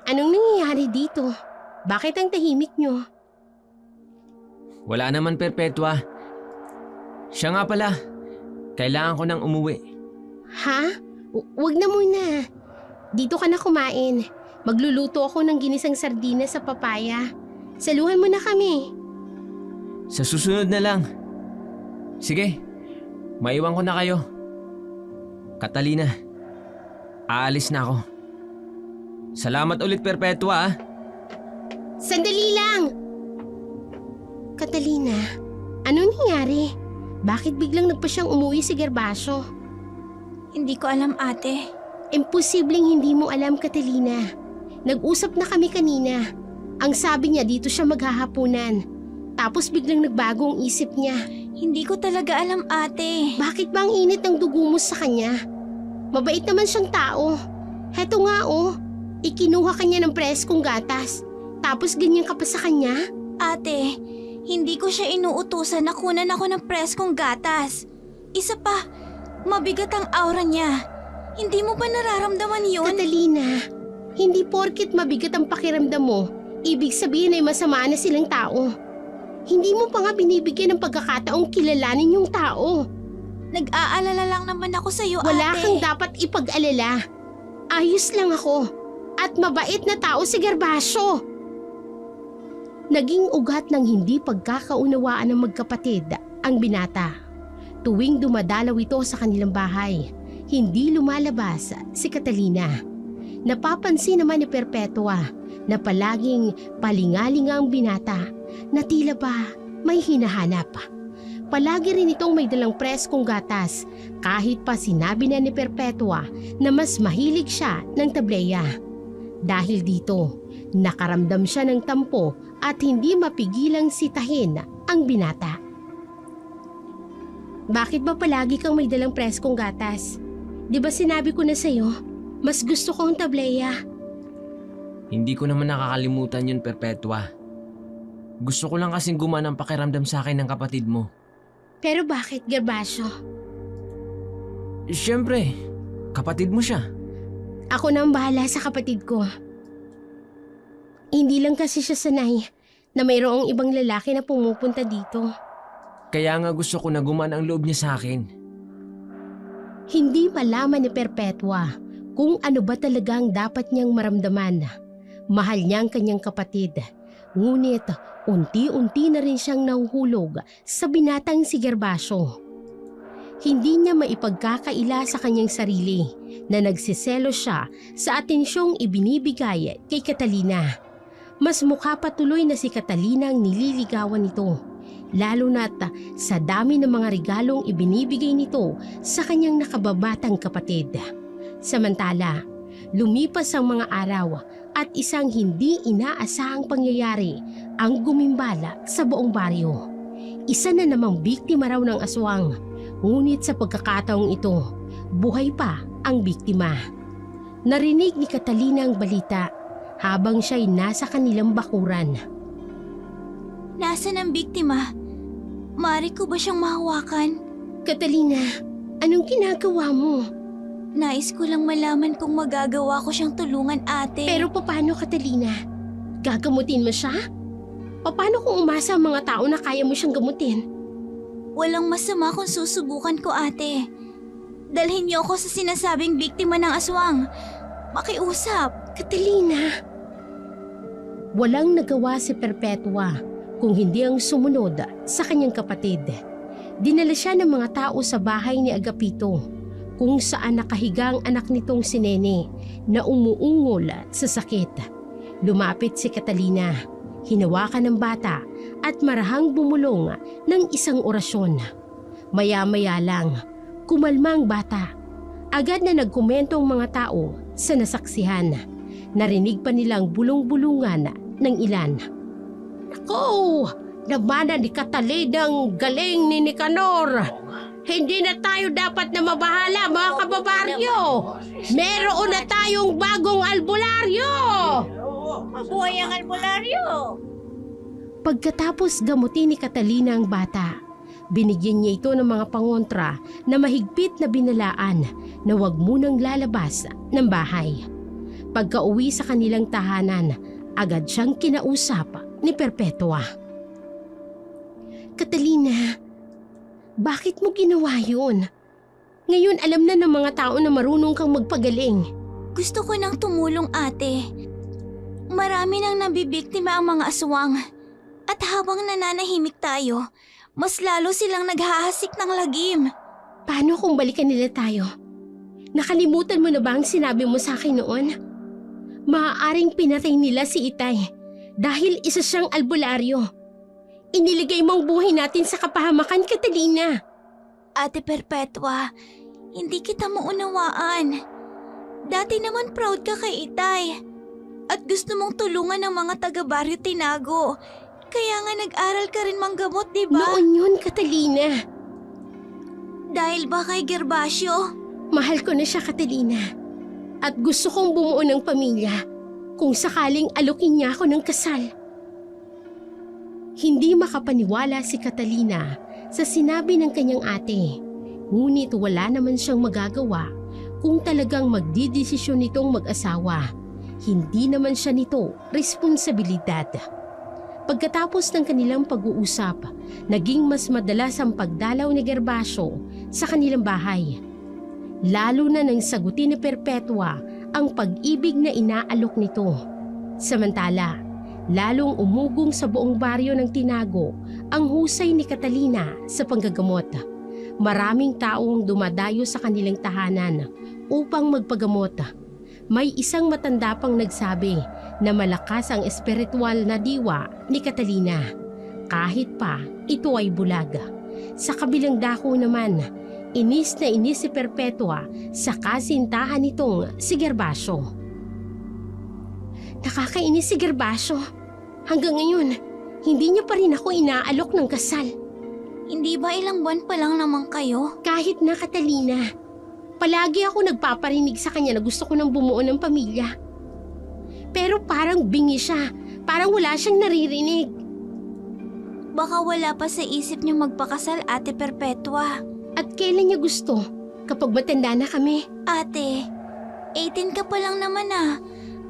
Anong nangyayari dito? Bakit ang tahimik niyo? Wala naman, Perpetua. Siya nga pala. Kailangan ko nang umuwi. Ha? Wag na muna. Dito ka na kumain. Magluluto ako ng ginisang sardinas sa papaya. Saluhan mo na kami. Sa susunod na lang. Sige, maiwan ko na kayo. Catalina, aalis na ako. Salamat ulit, Perpetua, ah. Sandali lang! Catalina, anong nangyari? Bakit biglang nagpa siyang umuwi si Gervasio? Hindi ko alam, ate. Imposibleng hindi mo alam, Catalina. Nag-usap na kami kanina. Ang sabi niya dito siya maghahapunan. Tapos biglang nagbago ang isip niya. Hindi ko talaga alam, ate. Bakit ba ang init ng dugo mo sa kanya? Mabait naman siyang tao. Heto nga oh, ikinuha kanya ng preskong gatas. Tapos ganyan ka pa sa kanya? Ate, hindi ko siya inuutusan na kunan ako ng preskong gatas. Isa pa, mabigat ang aura niya. Hindi mo ba nararamdaman yun? Catalina, hindi porkit mabigat ang pakiramdam mo, ibig sabihin ay masama na silang tao. Hindi mo pa nga binibigyan ng pagkakataong kilalanin yung tao. Nag-aalala lang naman ako sa'yo, Wala ate. kang dapat ipag-alala. Ayos lang ako. At mabait na tao si Gervasio. Naging ugat ng hindi pagkakaunawaan ng magkapatid ang binata. Tuwing dumadalaw ito sa kanilang bahay, hindi lumalabas si Catalina. Napapansin naman ni Perpetua na palaging palingalinga ang binata na tila ba may hinahanap. Palagi rin itong may dalang preskong gatas kahit pa sinabi na ni Perpetua na mas mahilig siya ng tableya. Dahil dito, nakaramdam siya ng tampo at hindi mapigilang sitahin ang binata. Bakit ba palagi kang may dalang preskong gatas? Di ba sinabi ko na sa'yo, mas gusto ko ang tableya? Hindi ko naman nakakalimutan yun, Perpetua. Gusto ko lang kasing gumana ang pakiramdam sa akin ng kapatid mo. Pero bakit, Gervasio? Siyempre, kapatid mo siya. Ako na ang bahala sa kapatid ko. Hindi lang kasi siya sanay na mayroong ibang lalaki na pumupunta dito. Kaya nga gusto ko na gumana ang loob niya sa akin. Hindi malaman ni Perpetua kung ano ba talagang dapat niyang maramdaman. Mahal niya ang kanyang kapatid. Ngunit unti-unti na rin siyang nahuhulog sa binatang si Gervasio. Hindi niya maipagkakaila sa kanyang sarili na nagsiselo siya sa atensyong ibinibigay kay Catalina. Mas mukha patuloy na si Catalina ang nililigawan nito, lalo na't sa dami ng mga regalong ibinibigay nito sa kanyang nakababatang kapatid. Samantala, lumipas ang mga araw at isang hindi inaasahang pangyayari ang gumimbala sa buong baryo. Isa na namang biktima raw ng aswang. Ngunit sa pagkakataong ito, buhay pa ang biktima. Narinig ni Catalina ang balita habang siya'y nasa kanilang bakuran. Nasaan ang biktima? Maaari ko ba siyang mahawakan? Catalina, anong ginagawa mo? Nais ko lang malaman kung magagawa ko siyang tulungan, ate. Pero paano, Catalina? Gagamutin mo siya? Paano kung umasa ang mga tao na kaya mo siyang gamutin? Walang masama kung susubukan ko, ate. Dalhin niyo ako sa sinasabing biktima ng aswang. Makiusap. Catalina! Walang nagawa si Perpetua kung hindi ang sumunod sa kanyang kapatid. Dinala siya ng mga tao sa bahay ni Agapito kung saan nakahiga ang anak nitong si Nene na umuungol sa sakit. Lumapit si Catalina, hinawakan ng bata at marahang bumulong ng isang orasyon. Maya-maya lang, kumalma ang bata. Agad na nagkomento ang mga tao sa nasaksihan. Narinig pa nilang bulong-bulungan ng ilan. Nako! Namana ni Catalina ang galing ni Nicanor! Hindi na tayo dapat na mabahala, mga kababaryo! Meron na tayong bagong albularyo! Mabuhay ang albularyo! Pagkatapos gamutin ni Catalina ang bata, binigyan niya ito ng mga pangontra na mahigpit na binalaan na huwag munang lalabas ng bahay. Pagka-uwi sa kanilang tahanan, agad siyang kinausap ni Perpetua. Catalina, bakit mo ginawa yun? Ngayon alam na ng mga tao na marunong kang magpagaling. Gusto ko nang tumulong, ate. Marami nang nabibiktima ang mga aswang. At habang nananahimik tayo, mas lalo silang naghahasik ng lagim. Paano kung balikan nila tayo? Nakalimutan mo na ba ang sinabi mo sa akin noon? Maaaring pinatay nila si Itay dahil isa siyang albularyo. Iniligay mo ang buhay natin sa kapahamakan, Catalina. Ate Perpetua, hindi kita maunawaan. Dati naman proud ka kay Itay. At gusto mong tulungan ng mga taga-Baryo Tinago. Kaya nga nag-aral ka rin manggamot, di ba? Noon yun, Catalina. Dahil ba kay Gervasio? Mahal ko na siya, Catalina. At gusto kong bumuo ng pamilya kung sakaling alukin niya ako ng kasal. Hindi makapaniwala si Catalina sa sinabi ng kanyang ate. Ngunit wala naman siyang magagawa kung talagang magdidesisyon nitong mag-asawa. Hindi naman siya nito responsibilidad. Pagkatapos ng kanilang pag-uusap, naging mas madalas ang pagdalaw ni Gervasio sa kanilang bahay. Lalo na nang sagutin ni Perpetua ang pag-ibig na inaalok nito. Samantala, lalong umugong sa buong baryo ng Tinago ang husay ni Catalina sa panggagamot. Maraming tao ang dumadayo sa kanilang tahanan upang magpagamot. May isang matanda pang nagsabi na malakas ang espiritual na diwa ni Catalina. Kahit pa ito ay bulag. Sa kabilang dako naman, inis na inis si Perpetua sa kasintahan nitong si Gervasio. Nakakainis si Gervasio. Hanggang ngayon, hindi niya pa rin ako inaalok ng kasal. Hindi ba ilang buwan pa lang naman kayo? Kahit na, Catalina, palagi ako nagpaparinig sa kanya na gusto ko nang bumuo ng pamilya. Pero parang bingi siya, parang wala siyang naririnig. Baka wala pa sa isip niyong magpakasal, Ate Perpetua. At kailan niya gusto? Kapag matanda na kami. Ate, 18 ka pa lang naman ah.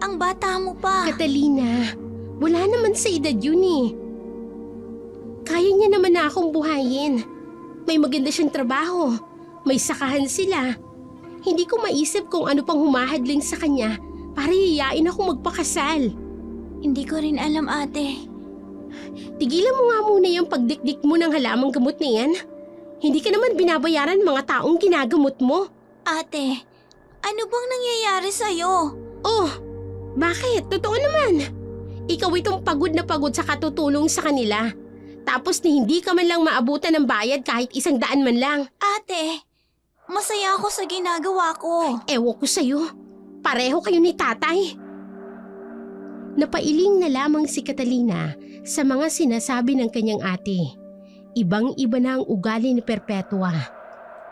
Ang bata mo pa. Catalina, wala naman sa edad yun eh. Kaya niya naman na akong buhayin. May maganda siyang trabaho. May sakahan sila. Hindi ko maisip kung ano pang humahadling sa kanya para yayain ako magpakasal. Hindi ko rin alam, ate. Tigilan mo nga muna yung pagdikdik mo ng halamang gamot na yan. Hindi ka naman binabayaran mga taong ginagamot mo. Ate, ano bang nangyayari sa'yo? Oh, bakit? Totoo naman. Ikaw itong pagod na pagod sa katutulong sa kanila. Tapos ni hindi ka man lang maabutan ng bayad kahit 100 man lang. Ate, masaya ako sa ginagawa ko. Ewan ko sa'yo. Pareho kayo ni tatay. Napailing na lamang si Catalina sa mga sinasabi ng kanyang ate. Ibang-iba na ang ugali ni Perpetua.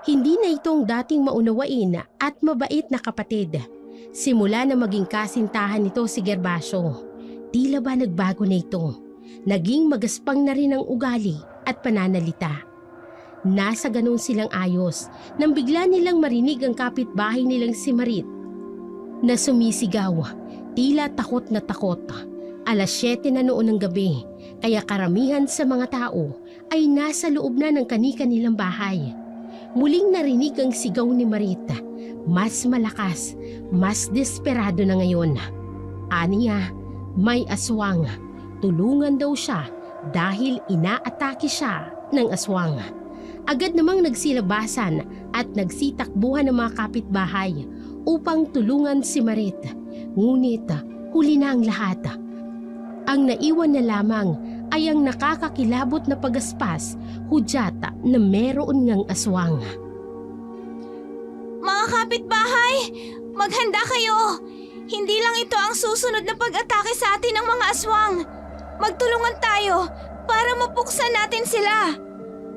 Hindi na itong dating maunawain at mabait na kapatid. Simula na maging kasintahan nito si Gervasio, tila ba nagbago na ito. Naging magaspang na rin ang ugali at pananalita. Nasa ganun silang ayos nang bigla nilang marinig ang kapitbahay nilang si Marit na sumisigaw, tila takot na takot. 7:00 na noon ng gabi, kaya karamihan sa mga tao ay nasa loob na ng kani-kanilang bahay. Muling narinig ang sigaw ni Marit. Mas malakas, mas desperado na ngayon. Aniya, may aswang. Tulungan daw siya dahil inaatake siya ng aswang. Agad namang nagsilabasan at nagsitakbuhan ng mga kapitbahay upang tulungan si Marit. Ngunit huli na ang lahat. Ang naiwan na lamang ay ang nakakakilabot na pagaspas, hudyat na meron ngang aswang. Mga kapitbahay, maghanda kayo! Hindi lang ito ang susunod na pag-atake sa atin ng mga aswang. Magtulungan tayo para mapuksan natin sila.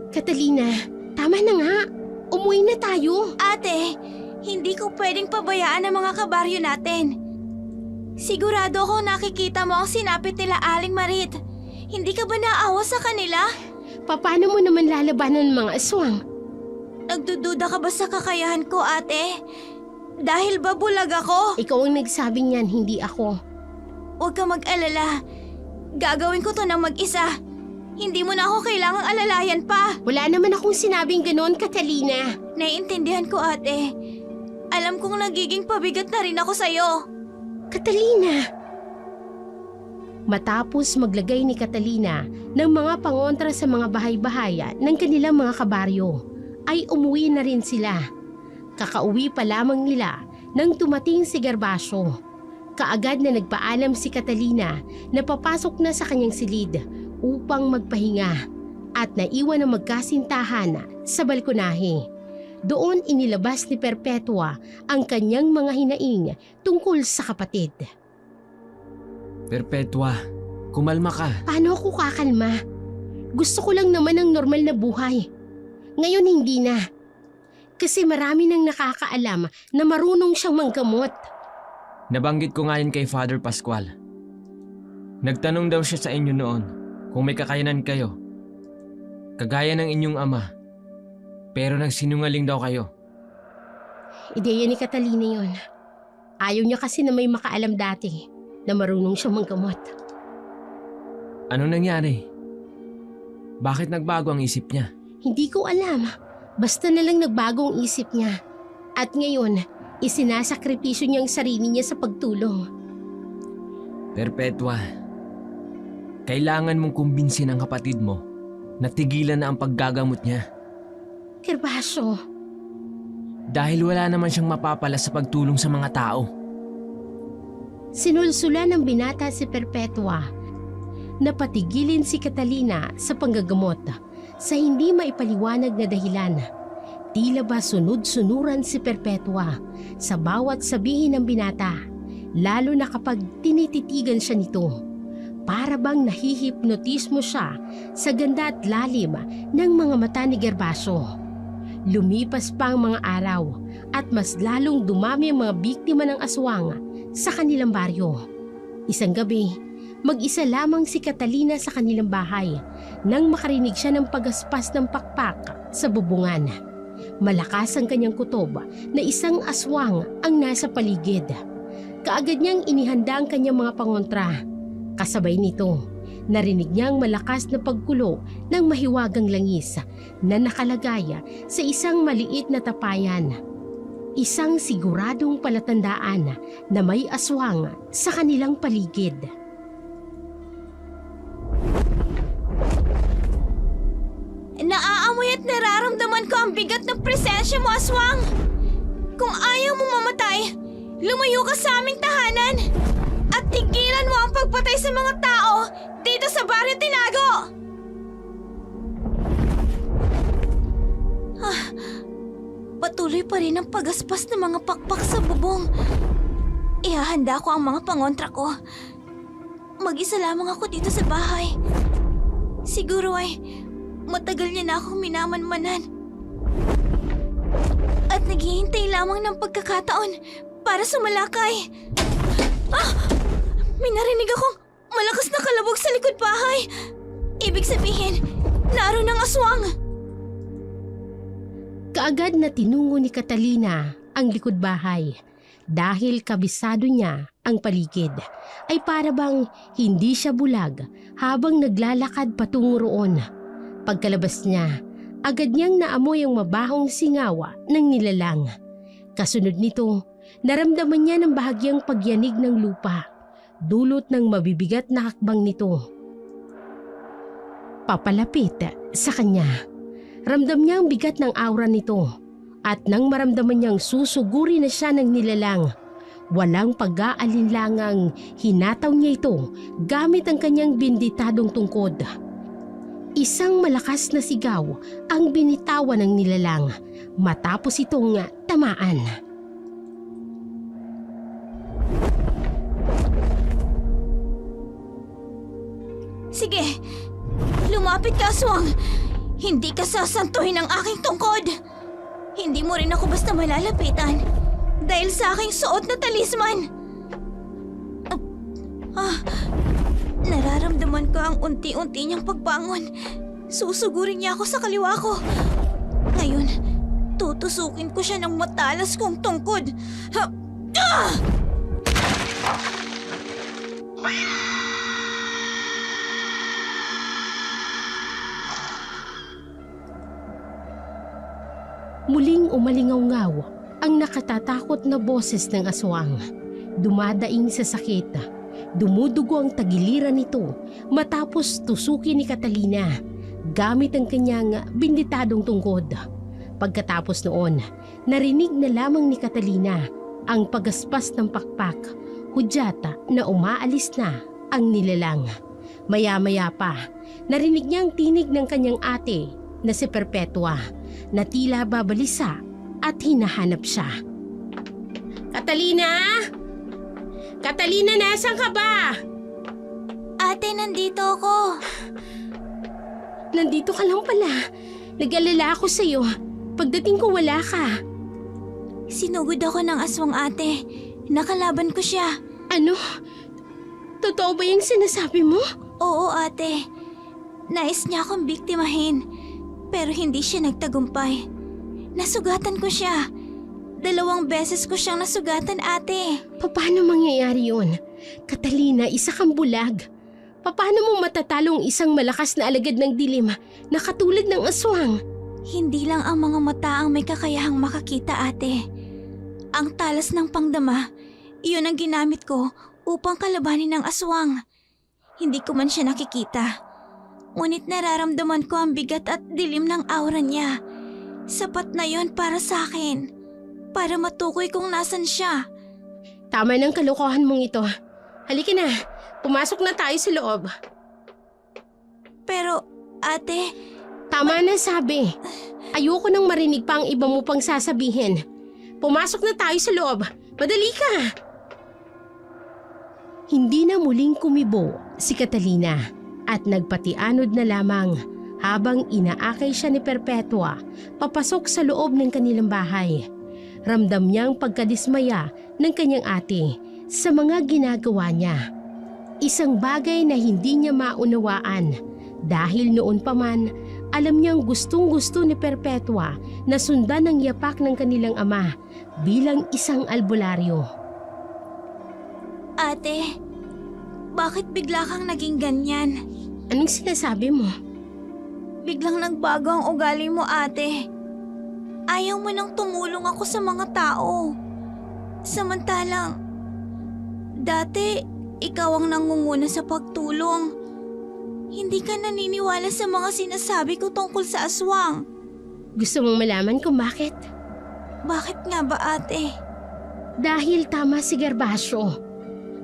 Catalina, tama na nga. Umuwi na tayo. Ate, hindi ko pwedeng pabayaan ang mga kabaryo natin. Sigurado ako nakikita mo ang sinapit nila Aling Marit. Hindi ka ba naawa sa kanila? Paano mo naman lalabanan ng mga aswang? Nagdududa ka ba sa kakayahan ko, ate? Dahil ba bulag ako? Ikaw ang nagsabing yan, hindi ako. Huwag ka mag-alala. Gagawin ko to ng mag-isa. Hindi mo na ako kailangang alalayan pa. Wala naman akong sinabing ganoon, Catalina. Naiintindihan ko, ate. Alam kong nagiging pabigat na rin ako sa'yo. Catalina, Matapos maglagay ni Catalina ng mga pangontra sa mga bahay-bahaya ng kanilang mga kabaryo, ay umuwi na rin sila. Kakauwi pa lamang nila nang tumating si Gervasio. Kaagad na nagpaalam si Catalina na papasok na sa kanyang silid upang magpahinga at naiwan ang magkasintahan sa balkonahe. Doon inilabas ni Perpetua ang kanyang mga hinaing tungkol sa kapatid. Perpetua, kumalma ka. Paano ako kakalma? Gusto ko lang naman ng normal na buhay. Ngayon hindi na. Kasi marami nang nakakaalam na marunong siyang manggamot. Nabanggit ko nga yun kay Father Pascual. Nagtanong daw siya sa inyo noon kung may kakayanan kayo. Kagaya ng inyong ama. Pero nagsinungaling daw kayo. Ideya ni Catalina yun. Ayaw niya kasi na may makaalam dati na marunong siyang manggamot. Ano nangyari? Bakit nagbago ang isip niya? Hindi ko alam. Basta na lang nagbago ang isip niya. At ngayon, isinasakripisyo niya ang sarili niya sa pagtulong. Perpetua, kailangan mong kumbinsin ang kapatid mo na tigilan na ang paggagamot niya. Gervasio, Dahil wala naman siyang mapapala sa pagtulong sa mga tao. sinulsula ng binata si Perpetua na patigilin si Catalina sa panggagamot sa hindi maipaliwanag na dahilan. Tila ba sunod-sunuran si Perpetua sa bawat sabihin ng binata, lalo na kapag tinititigan siya nito. Para bang nahihipnotismo siya sa ganda at lalim ng mga mata ni Gervasio. Lumipas pa ang mga araw at mas lalong dumami ang mga biktima ng aswang sa kanilang baryo. Isang gabi, mag-isa lamang si Catalina sa kanilang bahay nang makarinig siya ng pagaspas ng pakpak sa bubungan. Malakas ang kanyang kutob na isang aswang ang nasa paligid. Kaagad niyang inihanda ang kanyang mga pangontra. Kasabay nito, narinig niyang malakas na pagkulo ng mahiwagang langis na nakalagay sa isang maliit na tapayan. Isang siguradong palatandaan na may aswang sa kanilang paligid. Naaamoy at nararamdaman ko ang bigat ng presensya mo, aswang! Kung ayaw mo mamatay, lumayo ka sa aming tahanan! At tigilan mo ang pagpatay sa mga tao dito sa Baryo Tinago! Patuloy pa rin ang pagaspas ng mga pakpak sa bubong. Ihahanda ko ang mga pangontra ko. Mag-isa lamang ako dito sa bahay. Siguro ay matagal niya na akong minamanmanan. At naghihintay lamang ng pagkakataon para sumalakay. May narinig akong malakas na kalabog sa likod bahay. Ibig sabihin, naroon ang aswang. Kaagad na tinungo ni Catalina ang likod bahay. Dahil kabisado niya ang paligid, ay para bang hindi siya bulag habang naglalakad patungo roon. Pagkalabas niya, agad niyang naamoy ang mabahong singawa ng nilalang. Kasunod nito, naramdaman niya ng bahagyang pagyanig ng lupa, dulot ng mabibigat na hakbang nito. Papalapit sa kanya. Ramdam niya ang bigat ng aura nito. At nang maramdaman niyang susuguri na siya ng nilalang, walang pag-aalinlangang hinataw niya ito gamit ang kanyang binditadong tungkod. Isang malakas na sigaw ang binitawan ng nilalang matapos itong tamaan. Sige, lumapit ka, aswang. Hindi ka sasantuhin ng aking tungkod. Hindi mo rin ako basta malalapitan dahil sa aking suot na talisman. Nararamdaman ko ang unti-unti niyang pagbangon. Susugurin niya ako sa kaliwa ko. Ngayon, tutusukin ko siya ng matalas kong tungkod. Muling umalingaw ang nakatatakot na boses ng aswang. Dumadaing sa sakit, Dumudugo ang tagiliran nito matapos tusukin ni Catalina gamit ang kanyang binditadong tungkod. Pagkatapos noon, narinig na lamang ni Catalina ang pagaspas ng pakpak, hudyata na umaalis na ang nilalang. Maya-maya pa, narinig niya ang tinig ng kanyang ate na si Perpetua na tila babalisa at hinahanap siya. Catalina! Catalina, nasan ka ba? Ate, nandito ako. Nandito ka lang pala. Nag-alala ako sa'yo. Pagdating ko wala ka. Sinugod ako ng aswang, ate. Nakalaban ko siya. Ano? Totoo ba yung sinasabi mo? Oo, ate. Nais niya akong biktimahin. Pero hindi siya nagtagumpay. Nasugatan ko siya. 2 beses ko siyang nasugatan, ate. Paano mangyayari yun? Catalina, isa kang bulag. Paano mo matatalong isang malakas na alagad ng dilim na katulad ng aswang? Hindi lang ang mga mata ang may kakayahang makakita, ate. Ang talas ng pangdama, iyon ang ginamit ko upang kalabanin ng aswang. Hindi ko man siya nakikita. Ngunit nararamdaman ko ang bigat at dilim ng aura niya. Sapat na yon para sa akin. Para matukoy kung nasan siya. Tama ng kalokohan mong ito. Halika na, pumasok na tayo sa loob. Pero, ate, Tama na sabi. Ayoko nang marinig pa ang iba mo pang sasabihin. Pumasok na tayo sa loob. Madali ka! Hindi na muling kumibo si Catalina at nagpatianod na lamang habang inaakay siya ni Perpetua papasok sa loob ng kanilang bahay. Ramdam niya ang pagkadismaya ng kanyang ate sa mga ginagawa niya. Isang bagay na hindi niya maunawaan dahil noon pa man alam niyang gustong-gusto ni Perpetua na sundan ang yapak ng kanilang ama bilang isang albularyo. ate, bakit bigla kang naging ganyan? Anong sinasabi mo? Biglang nagbago ang ugali mo, ate. Ayaw mo nang tumulong ako sa mga tao. Samantalang, dati ikaw ang nangunguna sa pagtulong. Hindi ka naniniwala sa mga sinasabi ko tungkol sa aswang. Gusto mong malaman kung bakit? Bakit nga ba, ate? Dahil tama si Gervasio.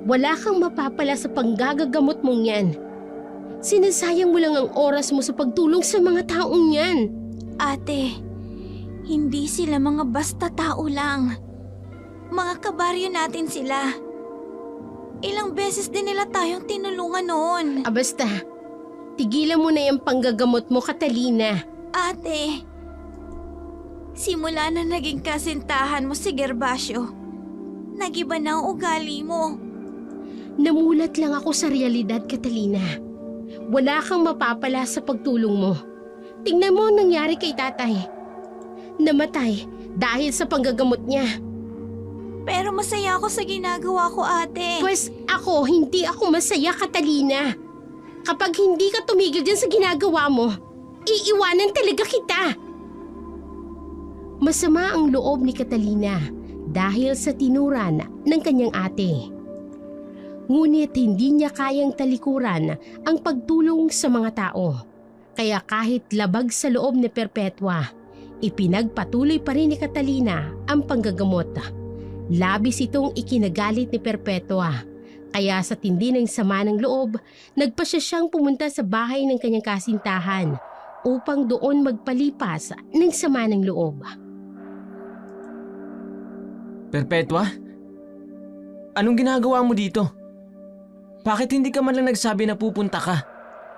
Wala kang mapapala sa panggagagamot mong yan. Sinasayang mo lang ang oras mo sa pagtulong sa mga taong yan. Ate, hindi sila mga basta tao lang. Mga kabaryo natin sila. Ilang beses din nila tayong tinulungan noon. Basta, tigilan mo na yung panggagamot mo, Catalina. Ate, simula na naging kasintahan mo si Gervasio, nagiba na ang ugali mo. Namulat lang ako sa realidad, Catalina. Wala kang mapapala sa pagtulong mo. Tingnan mo ang nangyari kay tatay. Namatay dahil sa panggagamot niya. Pero masaya ako sa ginagawa ko, ate. Pwes ako, hindi ako masaya, Catalina. Kapag hindi ka tumigil dyan sa ginagawa mo, iiwanan talaga kita. Masama ang loob ni Catalina dahil sa tinuran ng kanyang ate. Ngunit hindi niya kayang talikuran ang pagtulong sa mga tao. Kaya kahit labag sa loob ni Perpetua, ipinagpatuloy pa rin ni Catalina ang panggagamot. Labis itong ikinagalit ni Perpetua. Kaya sa tindi ng sama ng loob, nagpasya siyang pumunta sa bahay ng kanyang kasintahan upang doon magpalipas ng sama ng loob. Perpetua? Anong ginagawa mo dito? Bakit hindi ka man lang nagsabi na pupunta ka?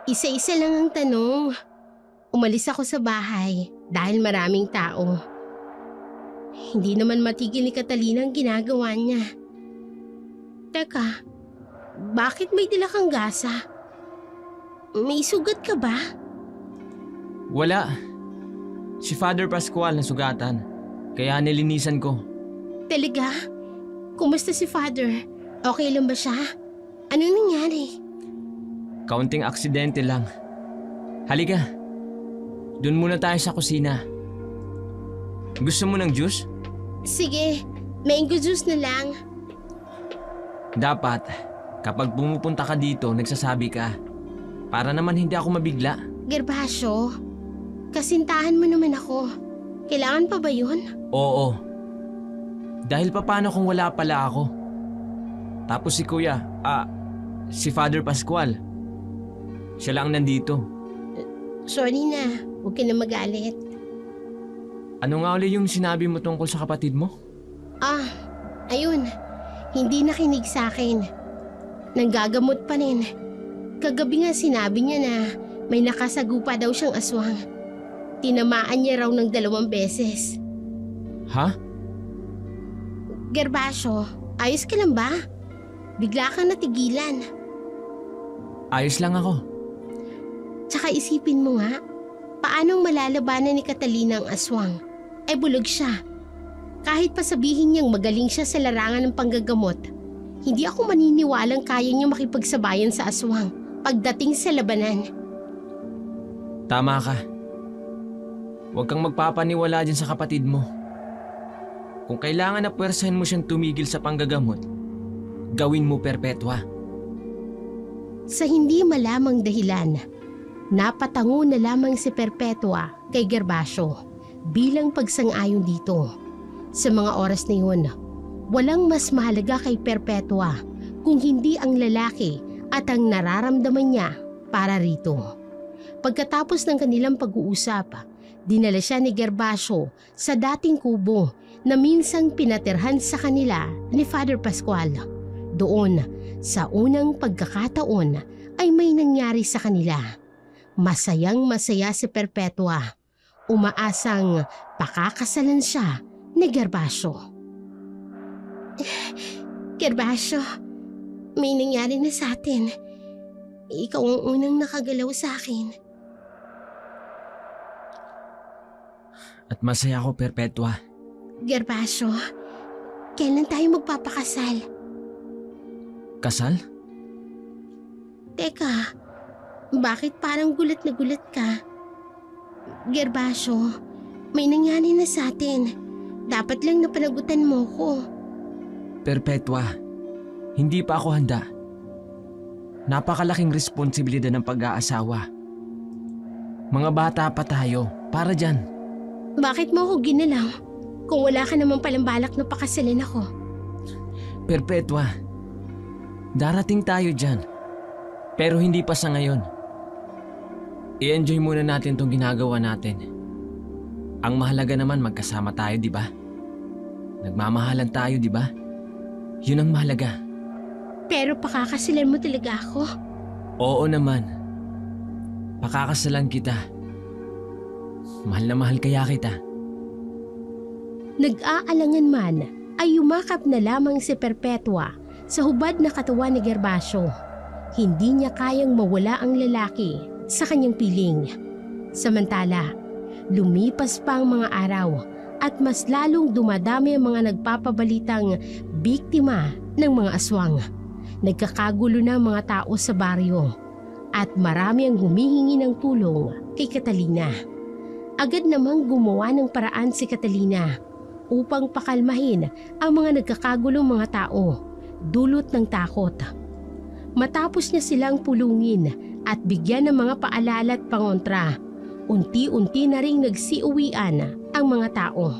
Isa-isa lang ang tanong. Umalis ako sa bahay dahil maraming tao. Hindi naman matigil ni Catalina ang ginagawa niya. Teka, bakit may dala kang gasa? May sugat ka ba? Wala. Si Father Pascual na sugatan. Kaya nilinisan ko. Talaga? Kumusta si Father? Okay lang ba siya? Anong nangyari? Kaunting aksidente lang. Halika. Doon muna tayo sa kusina. Gusto mo ng juice? Sige, mango juice na lang. Dapat. Kapag pumupunta ka dito, nagsasabi ka. Para naman hindi ako mabigla. Gervasio, kasintahan mo naman ako. Kailangan pa ba yun? Oo. Dahil paano kung wala pala ako? Tapos si Kuya, si Father Pascual. Siya lang nandito. Sorry na, huwag ka na magalit. Ano nga uli yung sinabi mo tungkol sa kapatid mo? Ayun, hindi nakinig sa akin. Nanggagamot pa rin. Kagabi nga sinabi niya na may nakasagupa daw siyang aswang. Tinamaan niya raw ng 2 beses. Ha? Gervasio, ayos ka lang ba? Bigla kang natigilan. Ayos lang ako. Tsaka isipin mo nga, paanong malalabanan ni Catalina ang aswang? Bulog siya. Kahit pa sabihin niyang magaling siya sa larangan ng panggagamot, hindi ako maniniwalang kaya niya makipagsabayan sa aswang pagdating sa labanan. Tama ka. Huwag kang magpapaniwala dyan sa kapatid mo. Kung kailangan na puwersahin mo siyang tumigil sa panggagamot, gawin mo, Perpetua. Sa hindi malamang dahilan, napatango na lamang si Perpetua kay Gervasio bilang pagsang-ayon dito. Sa mga oras na yun, walang mas mahalaga kay Perpetua kung hindi ang lalaki at ang nararamdaman niya para rito. Pagkatapos ng kanilang pag-uusap, dinala siya ni Gervasio sa dating kubo na minsang pinatirhan sa kanila ni Father Pascual. Doon, sa unang pagkakataon ay may nangyari sa kanila. Masayang-masaya si Perpetua. Umaasang pakakasalan siya ni Gervasio. Gervasio, may nangyari na sa atin. Ikaw ang unang nakagalaw sa akin. At masaya ako, Perpetua. Gervasio, kailan tayo magpapakasal? Kasal? Teka, bakit parang gulat na gulat ka? Gervasio, may nangyari na sa atin. Dapat lang napanagutan mo ko. Perpetua, hindi pa ako handa. Napakalaking responsibilidad ng pag-aasawa. Mga bata pa tayo, para dyan. Bakit mo ako ginalaw? Kung wala ka naman palang balak na pakasalin ako. Perpetua, darating tayo dyan. Pero hindi pa sa ngayon. I-enjoy muna natin tong ginagawa natin. Ang mahalaga naman magkasama tayo, di ba? Nagmamahalan tayo, di ba? Yun ang mahalaga. Pero pakakasalan mo talaga ako? Oo naman. Pakakasalan kita. Mahal na mahal kaya kita. Nag-aalangan man ay yumakap na lamang si Perpetua sa hubad na katawan ni Gervasio. Hindi niya kayang mawala ang lalaki sa kanyang piling. Samantala, lumipas pa ang mga araw at mas lalong dumadami ang mga nagpapabalitang biktima ng mga aswang. Nagkakagulo na ang mga tao sa baryo at marami ang humihingi ng tulong kay Catalina. Agad namang gumawa ng paraan si Catalina upang pakalmahin ang mga nagkakagulong mga tao dulot ng takot. Matapos niya silang pulungin at bigyan ng mga paalala at pangontra, unti-unti na ring nagsiuwian ang mga tao.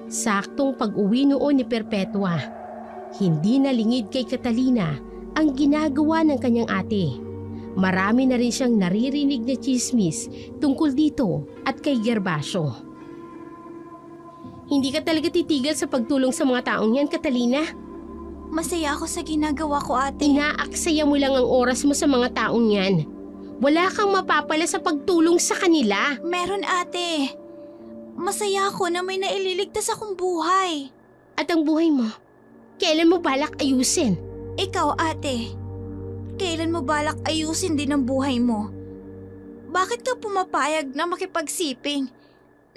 Saktong pag-uwi noon ni Perpetua, hindi nalingid kay Catalina ang ginagawa ng kanyang ate. Marami na rin siyang naririnig na chismis tungkol dito at kay Gervasio. Hindi ka talaga titigil sa pagtulong sa mga taong yan, Catalina? Masaya ako sa ginagawa ko, ate. Inaaksaya mo lang ang oras mo sa mga taong yan. Wala kang mapapala sa pagtulong sa kanila. Meron, ate. Masaya ako na may naililigtas akong buhay. At ang buhay mo, kailan mo balak ayusin? Ikaw, ate. Kailan mo balak ayusin din ang buhay mo? Bakit ka pumapayag na makipagsiping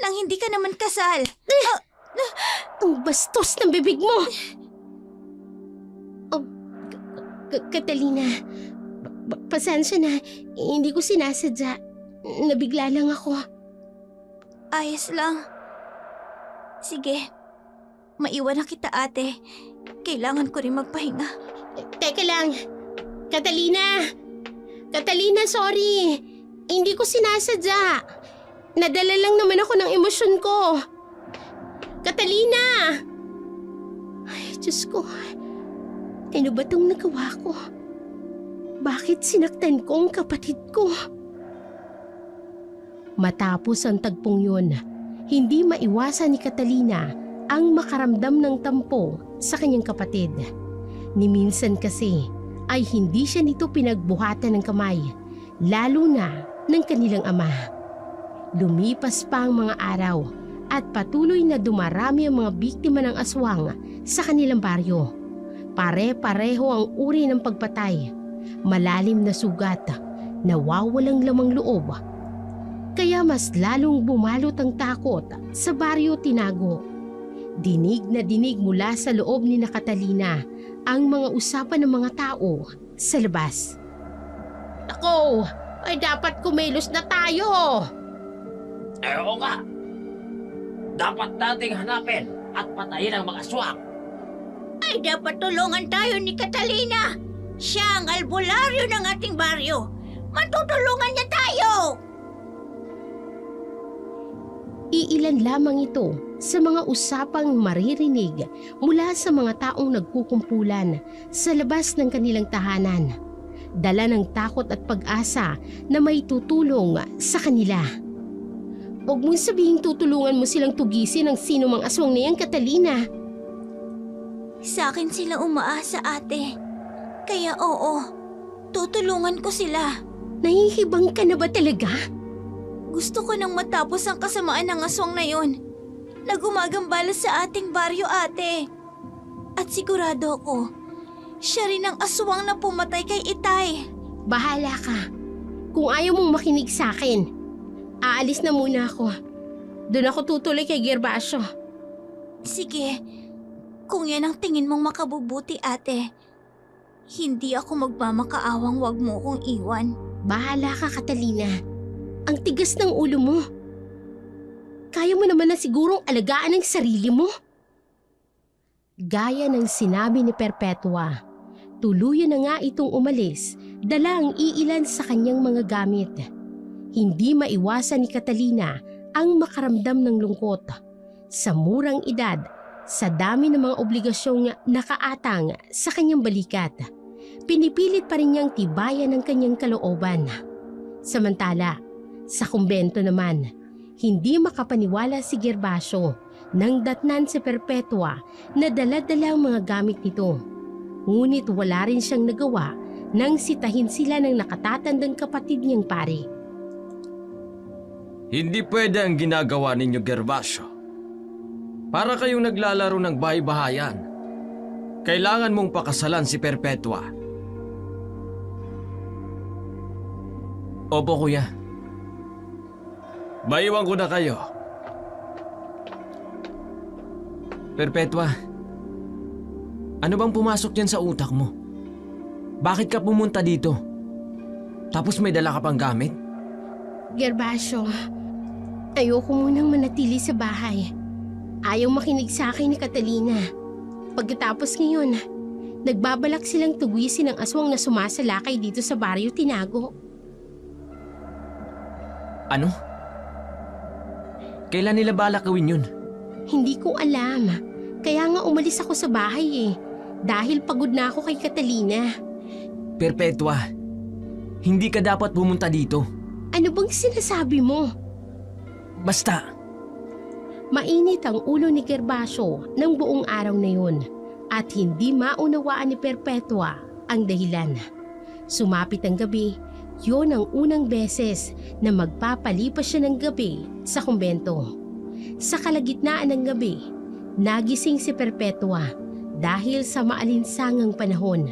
nang hindi ka naman kasal? Ang bastos ng bibig mo! Oh, Catalina, pasensya na. Hindi ko sinasadya. Nabigla lang ako. Ayos lang. Sige, maiwan na kita, ate. Kailangan ko rin magpahinga. Teka lang, Catalina! Catalina, sorry! Hindi ko sinasadya. Nadala lang naman ako ng emosyon ko. Catalina! Ay, Diyos ko. Ano ba itong nagawa ko? Bakit sinaktan ko ang kapatid ko? Matapos ang tagpong yun, hindi maiwasan ni Catalina ang makaramdam ng tampo sa kanyang kapatid. Ni minsan kasi ay hindi siya nito pinagbuhatan ng kamay, lalo na ng kanilang ama. Lumipas pa ang mga araw at patuloy na dumarami ang mga biktima ng aswang sa kanilang baryo. Pare-pareho ang uri ng pagpatay, malalim na sugat, nawawalang lamang loob. Kaya mas lalong bumalot ang takot sa baryo Tinago. Dinig na dinig mula sa loob ni Catalina ang mga usapan ng mga tao sa labas. Ako, ay dapat kumilos na tayo. Oo nga. Dapat nating hanapin at patayin ang mga swak. Ay, dapat tulungan tayo ni Catalina. Siya ang albularyo ng ating baryo. Matutulungan niya tayo. Iilan lamang ito sa mga usapang maririnig mula sa mga taong nagkukumpulan sa labas ng kanilang tahanan. Dala ng takot at pag-asa na may tutulong sa kanila. Huwag mong sabihing tutulungan mo silang tugisin ang sino mang aswang na yan, Catalina. Sa akin sila umaasa, ate. Kaya oo, tutulungan ko sila. Nahihibang ka na ba talaga? Gusto ko nang matapos ang kasamaan ng aswang na yon na gumagambala sa ating baryo, ate. At sigurado ako, siya rin ang aswang na pumatay kay Itay. Bahala ka. Kung ayaw mong makinig sa akin, aalis na muna ako. Doon ako tutuloy kay Gervasio. Sige, kung yan ang tingin mong makabubuti, ate, hindi ako magmamakaawang wag mo kong iwan. Bahala ka, Catalina. Ang tigas ng ulo mo. Kaya mo naman na sigurong alagaan ang sarili mo. Gaya ng sinabi ni Perpetua, tuluyan na nga itong umalis, dala ang iilan sa kanyang mga gamit. Hindi maiwasan ni Catalina ang makaramdam ng lungkot. Sa murang edad, sa dami ng mga obligasyong nakaatang sa kanyang balikat, pinipilit pa rin niyang tibayan ang kanyang kalooban. Samantala, sa kumbento naman, hindi makapaniwala si Gervasio nang datnan si Perpetua na dala-dala ang mga gamit nito. Ngunit wala rin siyang nagawa nang sitahin sila ng nakatatandang kapatid niyang pare. Hindi pwede ang ginagawa ninyo, Gervasio. Para kayong naglalaro ng bahay-bahayan. Kailangan mong pakasalan si Perpetua. Opo, kuya. Maiwan ko na kayo. Perpetua, ano bang pumasok dyan sa utak mo? Bakit ka pumunta dito? Tapos may dala ka pang gamit? Gervasio, ayoko munang manatili sa bahay. Ayaw makinig sa akin ni Catalina. Pagkatapos ngayon, nagbabalak silang tugisin ang aswang na sumasalakay dito sa baryo Tinago. Ano? Kailan nila balak gawin yun? Hindi ko alam. Kaya nga umalis ako sa bahay dahil pagod na ako kay Catalina. Perpetua, hindi ka dapat pumunta dito. Ano bang sinasabi mo? Basta, Mainit ang ulo ni Gervasio ng buong araw na yun at hindi maunawaan ni Perpetua ang dahilan. Sumapit ang gabi, yun ang unang beses na magpapalipas siya ng gabi sa kumbento. Sa kalagitnaan ng gabi, nagising si Perpetua dahil sa maalinsangang panahon.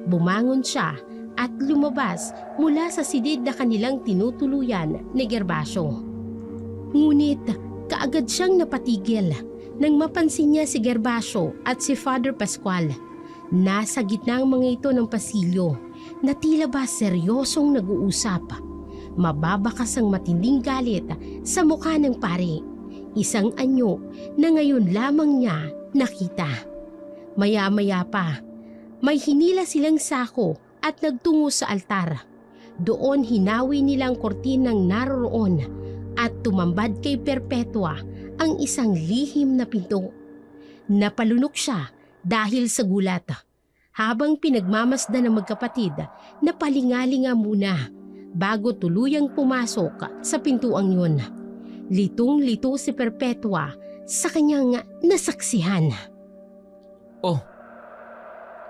Bumangon siya at lumabas mula sa silid na kanilang tinutuluyan ni Gervasio. Ngunit kaagad siyang napatigil nang mapansin niya si Gervasio at si Father Pascual. Nasa gitna ang mga ito ng pasilyo na tila ba seryosong nag-uusap. Mababakas ang matinding galit sa mukha ng pare. Isang anyo na ngayon lamang niya nakita. Maya-maya pa, may hinila silang sako at nagtungo sa altar. Doon hinawi nila ang kortinang naroroon at tumambad kay Perpetua ang isang lihim na pinto. Napalunok siya dahil sa gulat. Habang pinagmamasdan ng magkapatid, napalingalinga muna bago tuluyang pumasok sa pintuang yun. Litong-lito si Perpetua sa kanyang nasaksihan. Oh,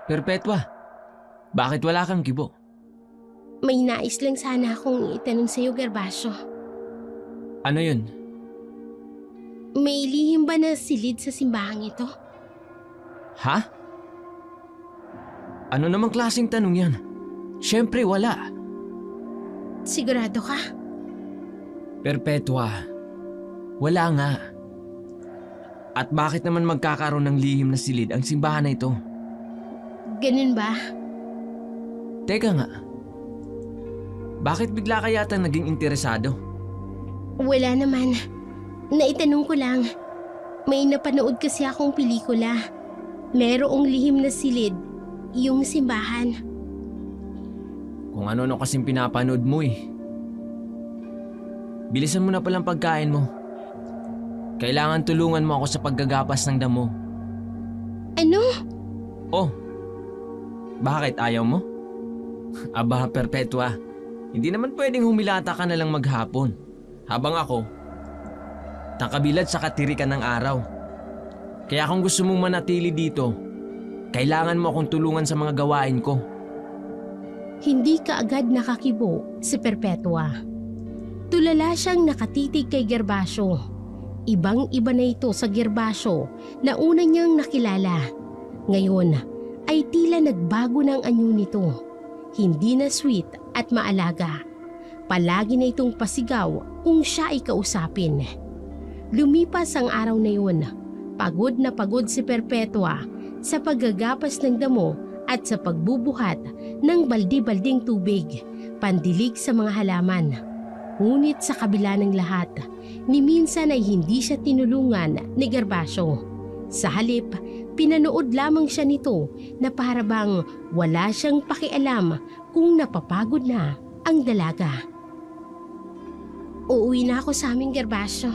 Perpetua, bakit wala kang kibo? May nais lang sana akong itanong sa'yo, Gervasio. Ano yun? May lihim ba na silid sa simbahang ito? Ha? Ano namang klaseng tanong yan? Siyempre wala. Sigurado ka? Perpetua, wala nga. At bakit naman magkakaroon ng lihim na silid ang simbahan na ito? Ganun ba? Teka nga, bakit bigla ka yata naging interesado? Wala naman. Naitanong ko lang. May napanood kasi akong pelikula. Merong lihim na silid, yung simbahan. Kung ano-ano kasing pinapanood mo eh. Bilisan mo na palang pagkain mo. Kailangan tulungan mo ako sa paggagapas ng damo. Ano? Oh, bakit ayaw mo? Aba, Perpetua, hindi naman pwedeng humilata ka na lang maghapon. Habang ako, nakabilad sa katirikan ng araw. Kaya kung gusto mong manatili dito, kailangan mo akong tulungan sa mga gawain ko. Hindi kaagad nakakibo si Perpetua. Tulala siyang nakatitig kay Gervasio. Ibang-iba na ito sa Gervasio na una niyang nakilala. Ngayon ay tila nagbago ng anyo nito. Hindi na sweet at maalaga. Palagi na itong pasigaw kung siya ay kausapin. Lumipas ang araw na yun. Pagod na pagod si Perpetua sa paggagapas ng damo at sa pagbubuhat ng baldi-balding tubig, pandilig sa mga halaman. Ngunit sa kabila ng lahat, ni minsan ay hindi siya tinulungan ni Gervasio. Sa halip, pinanood lamang siya nito na para bang wala siyang pakialam kung napapagod na ang dalaga. Uuwi na ako sa aming, Gervasio.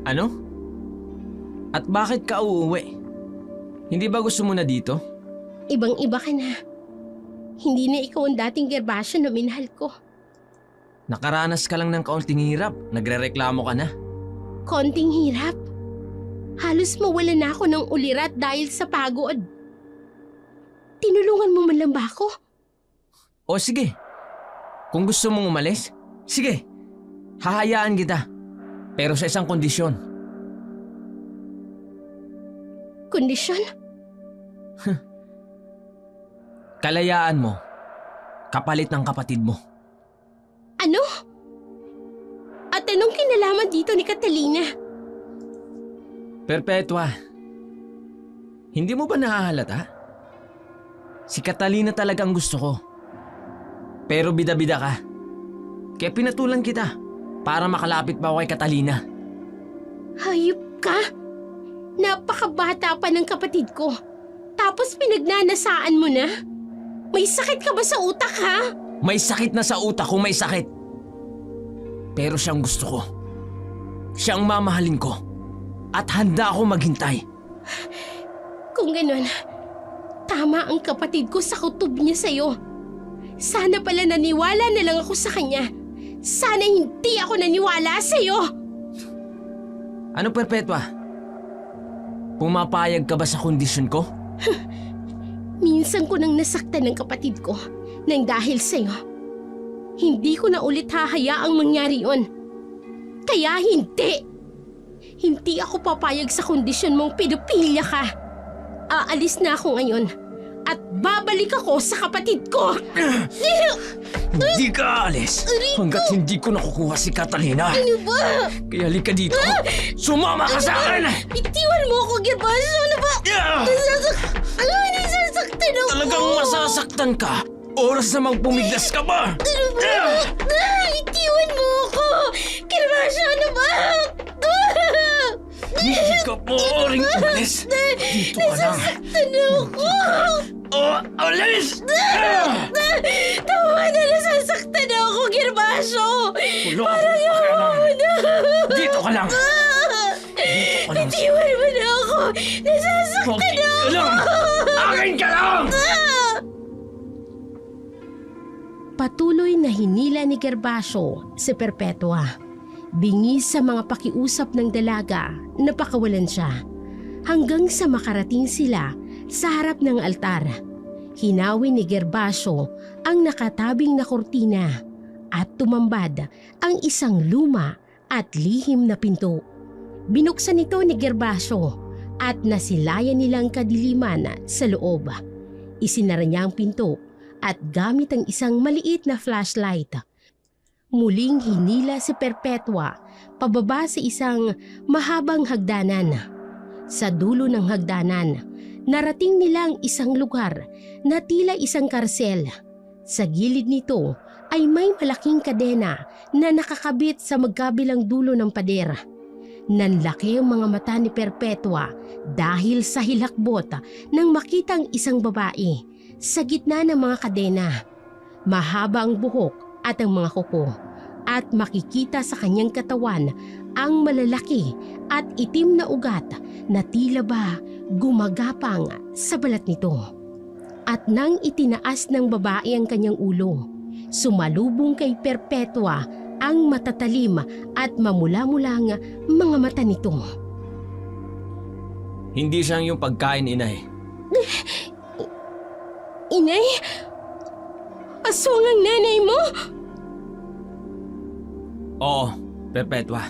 Ano? At bakit ka uuwi? Hindi ba gusto mo na dito? Ibang-iba ka na. Hindi na ikaw ang dating Gervasio na minahal ko. Nakaranas ka lang ng kaunting hirap, nagrereklamo ka na. Konting hirap. Halos mawala na ako ng ulirat dahil sa pagod. Tinulungan mo man lang ba ako? O sige, kung gusto mong umalis, sige, hahayaan kita. Pero sa isang kondisyon. Kondisyon? Kalayaan mo, kapalit ng kapatid mo. Ano? At anong kinalaman dito ni Catalina? Perpetua, hindi mo ba nahahalata? Si Catalina talagang gusto ko. Pero bida-bida ka. Kaya pinatulan kita para makalapit pa ako kay Catalina. Hayop ka? Napakabata pa ng kapatid ko. Tapos pinagnanasaan mo na? May sakit ka ba sa utak, ha? May sakit na sa utak kung may sakit. Pero siyang gusto ko. Siyang mamahalin ko. At handa ako maghintay. Kung ganun, tama ang kapatid ko sa kutob niya sa'yo. Sana pala naniwala na lang ako sa kanya. Sana hindi ako naniwala sa'yo. Ano, Perpetua? Pumapayag ka ba sa kondisyon ko? Minsan ko nang nasaktan ng kapatid ko nang dahil sa'yo. Hindi ko na ulit hahayaang mangyari yun. Kaya hindi. Hindi ako papayag sa kondisyon mong pedopilya ka. Aalis na ako ngayon at babalik ako sa kapatid ko. Hindi ka aalis hanggat hindi ko nakukuha si Catalina. Ano ba? Kaya halika dito. Sumama ka sa akin! Bitiwan mo ako, Gervasio. Ano ba? Nasasaktan ako. Talagang masasaktan ka. Oras namang pumiglas ka ba? Ano ba? Bitiwan mo ako. Gervasio, ano ba? Hindi ka po ring umalis. Dito ka lang. Nasasaktan ako. Alis! Tama na, nasasaktan na ako, Gervasio! Tulong! Parang dito ka lang! Dito ka lang! Itiwan mo na ako! Nasasaktan Okay ka lang! Akin ka lang! Patuloy na hinila ni Gervasio si Perpetua. Bingis sa mga pakiusap ng dalaga, napakawalan siya. Hanggang sa makarating sila sa harap ng altar. Hinawin ni Gervasio ang nakatabing na kortina at tumambad ang isang luma at lihim na pinto. Binuksan ito ni Gervasio at nasilayan nilang kadiliman sa loob. Isinara niya ang pinto at gamit ang isang maliit na flashlight. Muling hinila si Perpetua pababa sa isang mahabang hagdanan. Sa dulo ng hagdanan, narating nila ang isang lugar na tila isang karsel. Sa gilid nito ay may malaking kadena na nakakabit sa magkabilang dulo ng pader. Nanlaki ang mga mata ni Perpetua dahil sa hilakbot nang makitang isang babae sa gitna ng mga kadena. Mahaba ang buhok at ang mga kuko at makikita sa kanyang katawan ang malalaki at itim na ugat na tila ba gumagapang sa balat nito. At nang itinaas ng babae ang kanyang ulo, sumalubong kay Perpetua ang matatalim at mamula-mulang mga mata nito. Hindi siya ang iyong pagkain, inay. Inay? Aswang ang nanay mo? Oo, Perpetua.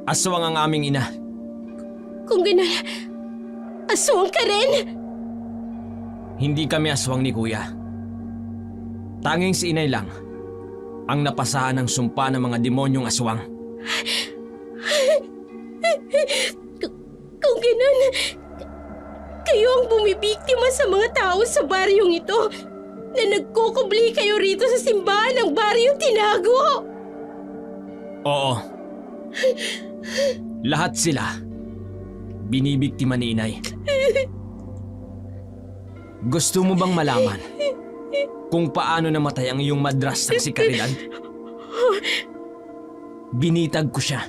Aswang ang aming ina. Kung ganun, aswang ka rin? Hindi kami aswang ni Kuya. Tanging si inay lang ang napasahan ng sumpa ng mga demonyong aswang. Kung ganun, kayo ang bumibiktima sa mga tao sa baryong ito na nagkukubli kayo rito sa simbahan ng baryong tinago. Oo. Lahat sila binibiktima ni inay. Gusto mo bang malaman kung paano namatay ang iyong madras ng si Caridad? Binitag ko siya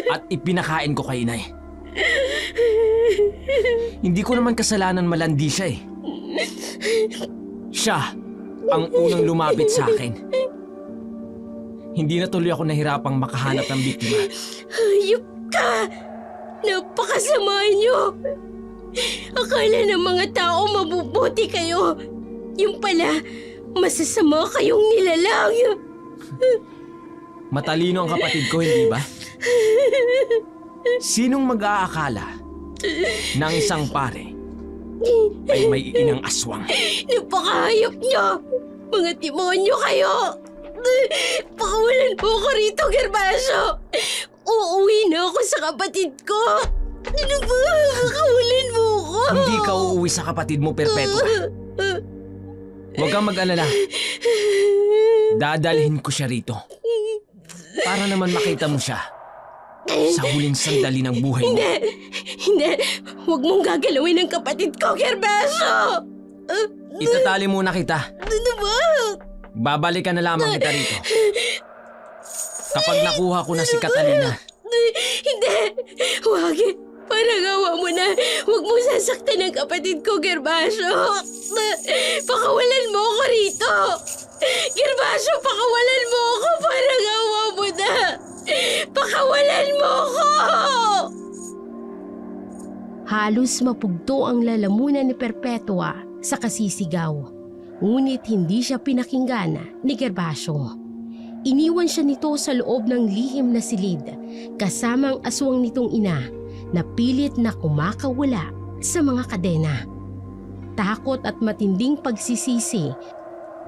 at ipinakain ko kay inay. Hindi ko naman kasalanan, malandi siya eh. Siya ang unang lumapit sa akin. Hindi na tuloy ako nahirapang makahanap ng biktima. Hayop ka! Napakasama niyo! Akala ng mga tao mabubuti kayo. Yung pala, masasama kayong nilalang. Matalino ang kapatid ko, hindi ba? Sinong mag-aakala na ang isang pare ay may inang aswang? Napakahayop niyo! Mga demonyo kayo! Pakawalan mo ko rito, Gervasio! Uuwi na ako sa kapatid ko! Ano ba? Pakawalan mo ko! Hindi ka uuwi sa kapatid mo, Perpetua. Huwag kang mag-alala. Dadalhin ko siya rito. Para naman makita mo siya sa huling sandali ng buhay mo. Hindi! Huwag mong gagalawin ang kapatid ko, Gervasio! Itatali muna kita. Ano ba? Babalikan na lamang kita rito kapag nakuha ko na si Catalina. Hindi! Huwag! Parang awa mo na. Huwag mo sasaktan ang kapatid ko, Gervasio. Pakawalan mo ako rito. Gervasio, pakawalan mo ako. Parang awa mo na. Pakawalan mo ako! Halos mapugto ang lalamunan ni Perpetua sa kasisigaw. Ngunit hindi siya pinakinggan ni Gervasio. Iniwan siya nito sa loob ng lihim na silid kasama ang aswang nitong ina na pilit na kumakawala sa mga kadena. Takot at matinding pagsisisi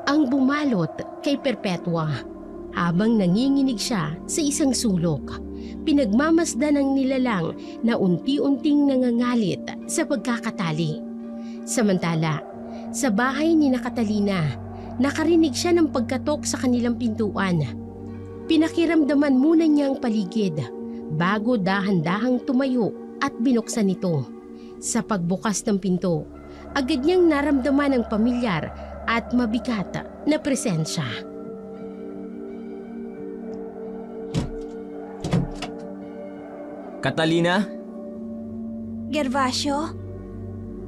ang bumalot kay Perpetua habang nanginginig siya sa isang sulok. Pinagmamasdan ng nilalang na unti-unting nangangalit sa pagkakatali. Samantala, sa bahay ni Catalina, nakarinig siya ng pagkatok sa kanilang pintuan. Pinakiramdaman muna niya ang paligid bago dahan-dahang tumayo at binuksan ito. Sa pagbukas ng pinto, agad niyang naramdaman ang pamilyar at mabigat na presensya. Catalina? Gervasio?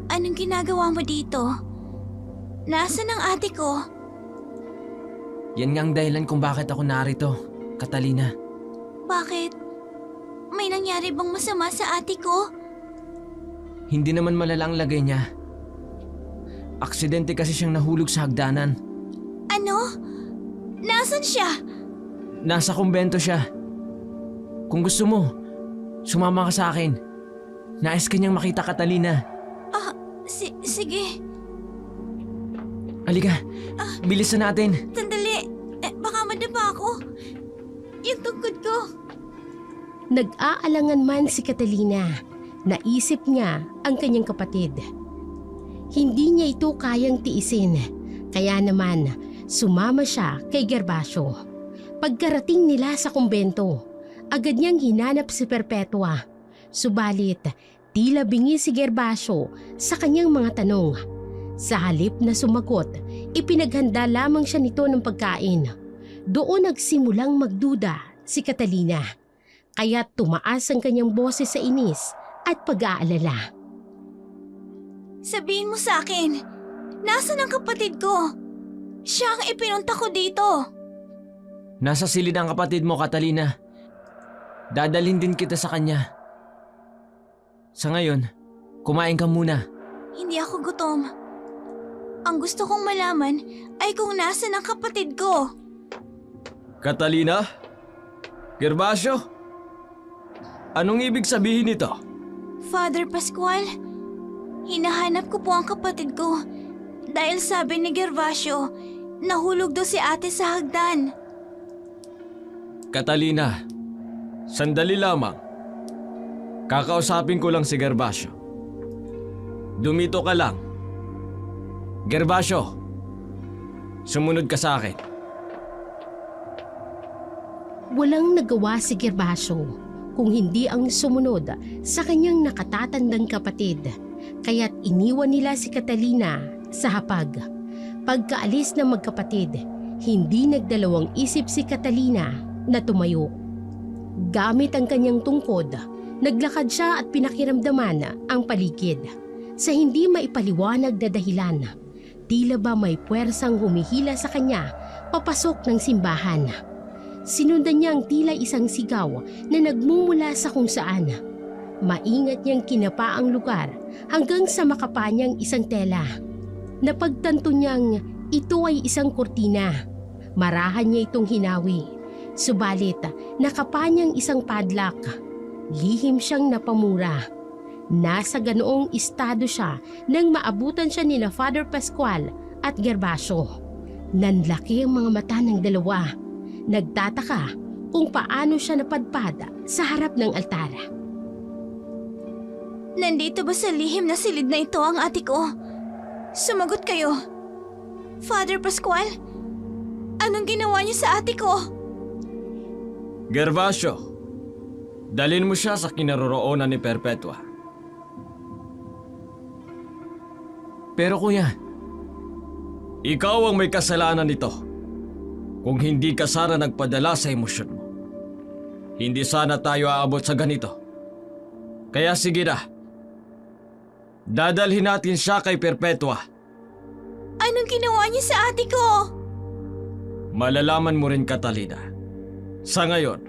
Anong ginagawa mo dito? Nasaan ang ate ko? Yan nga ang dahilan kung bakit ako narito, Catalina. Bakit? May nangyari bang masama sa ate ko? Hindi naman malala ang lagay niya. Aksidente kasi siyang nahulog sa hagdanan. Ano? Nasaan siya? Nasa kumbento siya. Kung gusto mo, sumama ka sa akin. Nais ka niyang makita, Catalina. Sige. Halika, bilisan natin. Sandali. Baka madapa ako. Yung tungkod ko. Nag-aalangan man si Catalina, naisip niya ang kanyang kapatid. Hindi niya ito kayang tiisin, kaya naman sumama siya kay Gervasio. Pagkarating nila sa kumbento, agad niyang hinanap si Perpetua. Subalit, tila bingi si Gervasio sa kanyang mga tanong. Sa halip na sumagot, ipinaghanda lamang siya nito ng pagkain. Doon nagsimulang magduda si Catalina, kaya tumaas ang kanyang boses sa inis at pag-aalala. Sabihin mo sa akin, nasaan ang kapatid ko? Siya ang ipinunta ko dito. Nasa silid ang kapatid mo, Catalina. Dadalhin din kita sa kanya. Sa ngayon, kumain ka muna. Hindi ako gutom. Ang gusto kong malaman ay kung nasaan ang kapatid ko. Catalina? Gervasio? Anong ibig sabihin nito? Father Pascual, hinahanap ko po ang kapatid ko dahil sabi ni Gervasio, nahulog daw si ate sa hagdan. Catalina, sandali lamang. Kakausapin ko lang si Gervasio. Dumito ka lang. Gervasio, sumunod ka sa akin. Walang nagawa si Gervasio kung hindi ang sumunod sa kanyang nakatatandang kapatid, kaya't iniwan nila si Catalina sa hapag. Pagkaalis ng magkapatid, hindi nagdalawang isip si Catalina na tumayo. Gamit ang kanyang tungkod, naglakad siya at pinakiramdaman ang paligid. Sa hindi maipaliwanag na dahilan, tila ba may puwersang humihila sa kanya papasok ng simbahan. Sinundan niya ang tila isang sigaw na nagmumula sa kung saan. Maingat niyang kinapa ang lugar hanggang sa makapa niyang isang tela. Napagtanto niyang ito ay isang kurtina. Marahan niya itong hinawi. Subalit, nakapa niyang isang padlock. Lihim siyang napamura. Nasa ganoong estado siya nang maabutan siya nina Father Pascual at Gervasio. Nanlaki ang mga mata ng dalawa. Nagtataka kung paano siya napadpad sa harap ng altar. Nandito ba sa lihim na silid na ito ang ate ko? Sumagot kayo. Father Pascual, anong ginawa niyo sa ate ko? Gervasio, dalhin mo siya sa kinaroroonan ni Perpetua. Pero kuya, ikaw ang may kasalanan nito. Kung hindi ka sana nagpadala sa emosyon mo, hindi sana tayo aabot sa ganito. Kaya sige na, dadalhin natin siya kay Perpetua. Anong ginawa niyo sa ate ko? Malalaman mo rin, Catalina. Sa ngayon,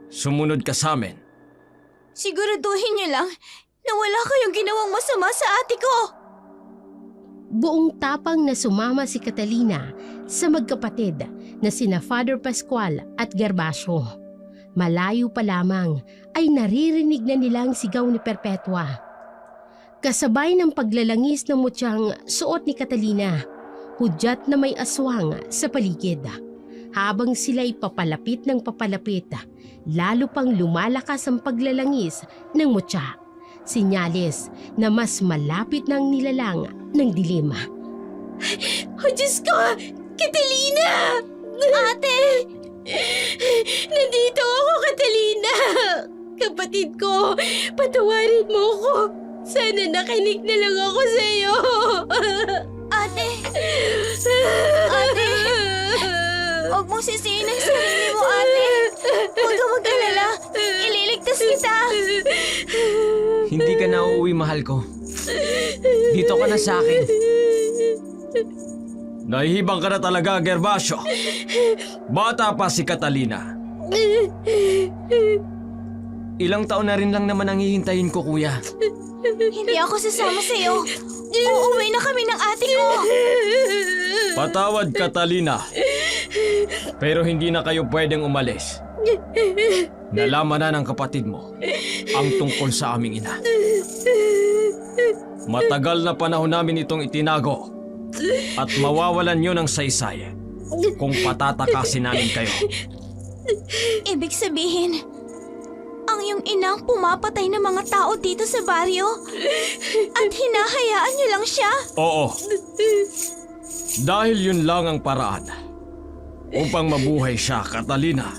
sumunod ka sa amin. Siguraduhin niyo lang na wala kayong ginawang masama sa ate ko. Buong tapang na sumama si Catalina sa magkapatid na sina Father Pascual at Gervasio. Malayo pa lamang ay naririnig na nilang sigaw ni Perpetua. Kasabay ng paglalangis ng mutyang suot ni Catalina, hudyat na may aswang sa paligid. Habang sila'y papalapit ng papalapit, lalo pang lumalakas ang paglalangis ng mutya. Sinyalis na mas malapit ng nilalang ng dilim. Oh, Diyos ko! Catalina! Ate! Nandito ako, Catalina! Kapatid ko, patawarin mo ko. Sana nakinig na lang ako sa'yo. Ate! Ate! Huwag mong sisihin ang sarili mo, ate. Huwag ka mag-alala. Ililigtas kita. Hindi ka na uuwi, mahal ko. Dito ka na sa akin. Nahihibang ka na talaga, Gervasio. Bata pa si Catalina. Ilang taon na rin lang naman ang hihintayin ko, kuya. Hindi ako sasama sa'yo. Uuwi na kami ng ate ko. Patawad, Catalina. Pero hindi na kayo pwedeng umalis. Nalaman na ng kapatid mo ang tungkol sa aming ina. Matagal na panahon namin itong itinago at mawawalan nyo ng saysay kung patatakasin namin kayo. Ibig sabihin, ang iyong inang pumapatay ng mga tao dito sa baryo at hinahayaan niyo lang siya? Oo. Dahil yun lang ang paraan upang mabuhay siya, Catalina.